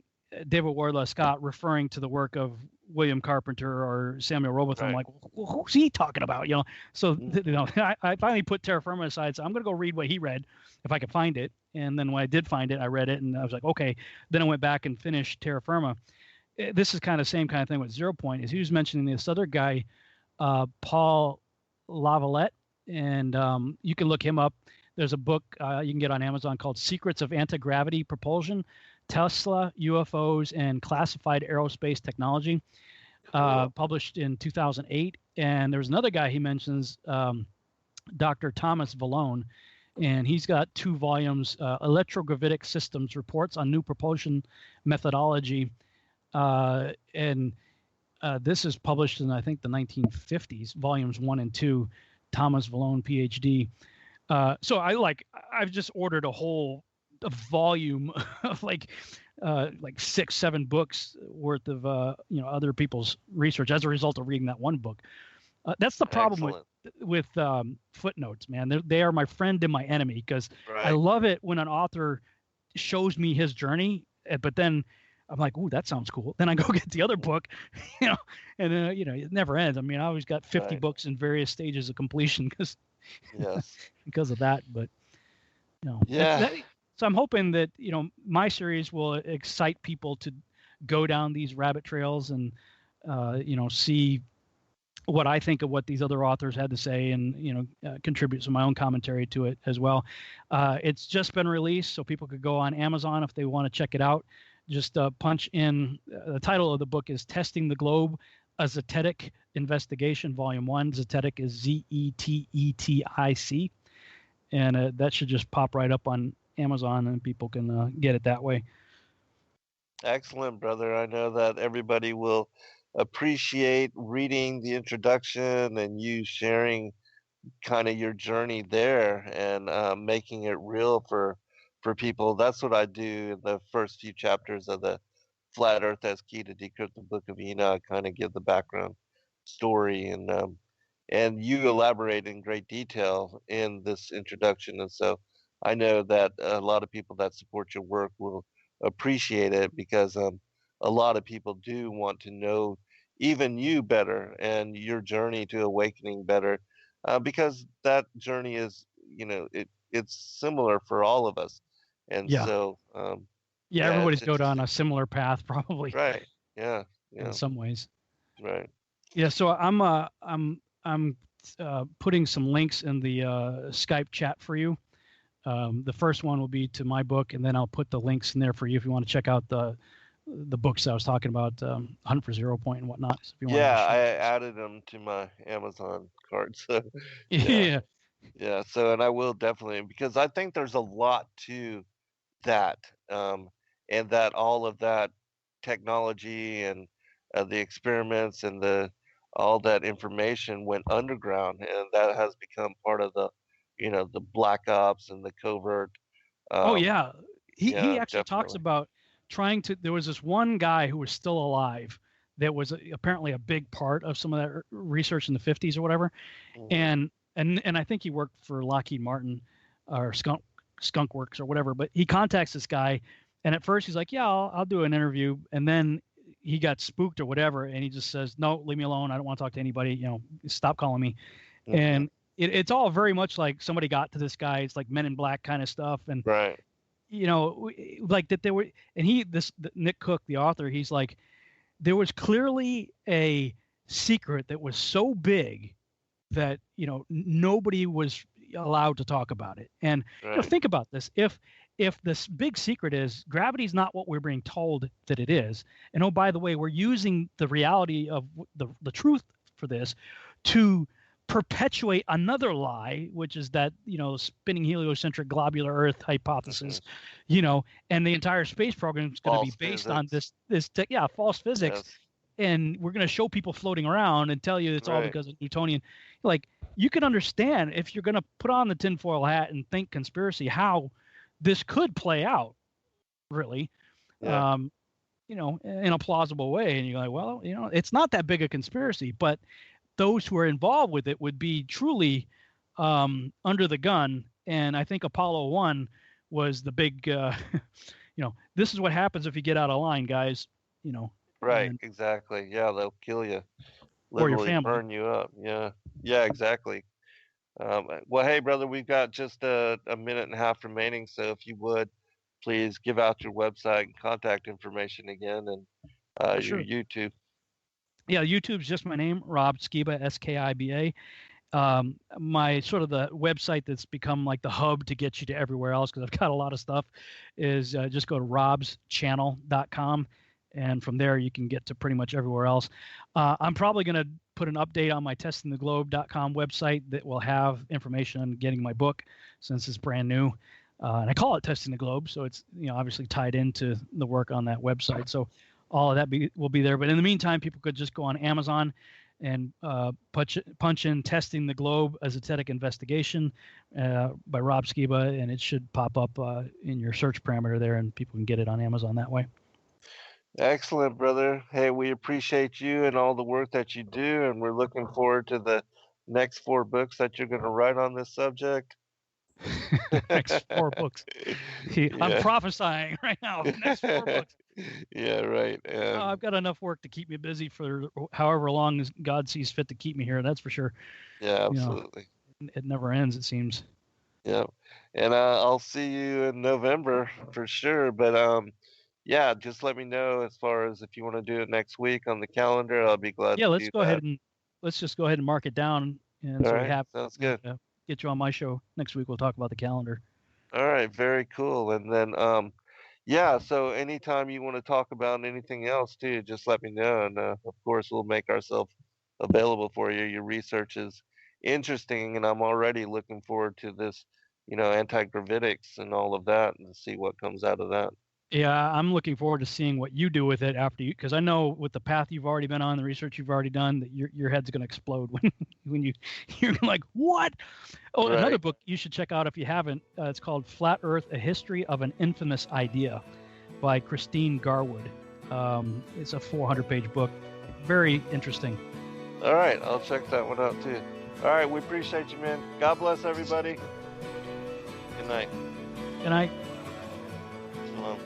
David Wardlaw Scott referring to the work of William Carpenter or Samuel Robotham, I'm right. like, who's he talking about? So Mm. I finally put Terra Firma aside. So I'm going to go read what he read if I could find it. And then when I did find it, I read it and I was like, okay. Then I went back and finished Terra Firma. This is kind of same kind of thing with Zero Point. Is he was mentioning this other guy, Paul Lavalette, and you can look him up. There's a book you can get on Amazon called Secrets of Anti-Gravity Propulsion, Tesla, UFOs, and Classified Aerospace Technology, Cool. published in 2008. And there's another guy he mentions, Dr. Thomas Vallone, and he's got 2 volumes, Electrogravitic Systems, Reports on New Propulsion Methodology. And this is published in, I think, the 1950s, volumes 1 and 2, Thomas Vallone, PhD. So I've just ordered a volume of like 6-7 books worth of other people's research as a result of reading that one book. That's the problem Excellent. with footnotes, man. They are my friend and my enemy because I Right. love it when an author shows me his journey, but then I'm like, ooh, that sounds cool. Then I go get the other book, and it never ends. I mean, I always got 50 Right. books in various stages of completion Yes. because of that. But Yeah. so I'm hoping that my series will excite people to go down these rabbit trails and see what I think of what these other authors had to say and contribute some of my own commentary to it as well. It's just been released, so people could go on Amazon if they want to check it out. Just punch in the title of the book is Testing the Globe, a Zetetic Investigation, Volume 1. Zetetic is Zetetic, and that should just pop right up on Amazon and people can get it that way. Excellent, brother. I know that everybody will appreciate reading the introduction and you sharing kind of your journey there and making it real for people. That's what I do in the first few chapters of the Flat Earth as Key to Decrypt the Book of Enoch. Kind of give the background story and you elaborate in great detail in this introduction. And so I know that a lot of people that support your work will appreciate it because a lot of people do want to know even you better and your journey to awakening better because that journey is, it's similar for all of us. And Yeah. so, Yeah, yeah, everybody's it's go down interesting. a similar path probably Right. Yeah. in Yeah. some ways. Right. Yeah, so I'm putting some links in the Skype chat for you. The first one will be to my book, and then I'll put the links in there for you if you want to check out the books I was talking about, Hunt for Zero Point and whatnot. So if you want to Yeah, just I share. added them to my Amazon cart. So, yeah, Yeah, yeah. So, and I will definitely because I think there's a lot to that, and that all of that technology and the experiments and the all that information went underground, and that has become part of the, the black ops and the covert. oh Um, yeah, He actually talks definitely. about trying to. There was this one guy who was still alive that was apparently a big part of some of that research in the 50s or whatever, Mhm. and I think he worked for Lockheed Martin or Skunk Works or whatever. But he contacts this guy, and at first he's like, "Yeah, I'll do an interview," and then he got spooked or whatever, and he just says, "No, leave me alone. I don't want to talk to anybody. You know, stop calling me." Mhm. And it's all very much like somebody got to this guy. It's like Men in Black kind of stuff, and Right. you know, like that there were, and Nick Cook, the author, he's like, there was clearly a secret that was so big that nobody was allowed to talk about it. And Right. think about this: if this big secret is gravity's not what we're being told that it is, and oh, by the way, we're using the reality of the truth for this to perpetuate another lie, which is that spinning heliocentric globular Earth hypothesis, and the entire space program is going to be False based on physics. false physics, Yes. and we're going to show people floating around and tell you it's all Right. because of Newtonian. Like, you can understand if you're going to put on the tinfoil hat and think conspiracy, how this could play out, really, Yeah. in a plausible way. And you're like, well, it's not that big a conspiracy, but those who are involved with it would be truly under the gun. And I think Apollo 1 was the big, this is what happens if you get out of line, guys, Right. and Exactly. Yeah, they'll kill you. or your Literally family. burn you up. Yeah. Yeah. Exactly. Well, hey, brother, we've got just a minute and a half remaining. So if you would, please give out your website and contact information again, and your Sure. YouTube. Yeah, YouTube's just my name, Rob Skiba, Skiba. My sort of the website that's become like the hub to get you to everywhere else, because I've got a lot of stuff, is just go to robschannel.com. And from there, you can get to pretty much everywhere else. I'm probably going to put an update on my testingtheglobe.com website that will have information on getting my book, since it's brand new. And I call it Testing the Globe, so it's obviously tied into the work on that website. So all of that will be there. But in the meantime, people could just go on Amazon and punch in Testing the Globe Esoteric Investigation by Rob Skiba, and it should pop up in your search parameter there, and people can get it on Amazon that way. Excellent, brother. Hey, we appreciate you and all the work that you do, and we're looking forward to the next 4 books that you're going to write on this subject. Next 4 books. I'm prophesying right now. Next 4 books. Yeah, right. I've got enough work to keep me busy for however long God sees fit to keep me here. That's for sure. Yeah, absolutely. It never ends, it seems. Yeah, and I'll see you in November for sure. But yeah, just let me know as far as if you want to do it next week on the calendar. I'll be glad Yeah, to let's do go that. ahead and just go ahead and mark it down, and All so we right, have sounds good. get you on my show next week. We'll talk about the calendar. All right, very cool. And then yeah, so anytime you want to talk about anything else too, just let me know, and of course we'll make ourselves available for you. Your research is interesting, and I'm already looking forward to this, anti-gravitics and all of that, and see what comes out of that. Yeah, I'm looking forward to seeing what you do with it after you, because I know with the path you've already been on, the research you've already done, that your head's going to explode when you're like, what? Oh, Right. Another book you should check out if you haven't. It's called Flat Earth: A History of an Infamous Idea by Christine Garwood. It's a 400-page book. Very interesting. All right, I'll check that one out too. All right, we appreciate you, man. God bless everybody. Good night. And I Shalom.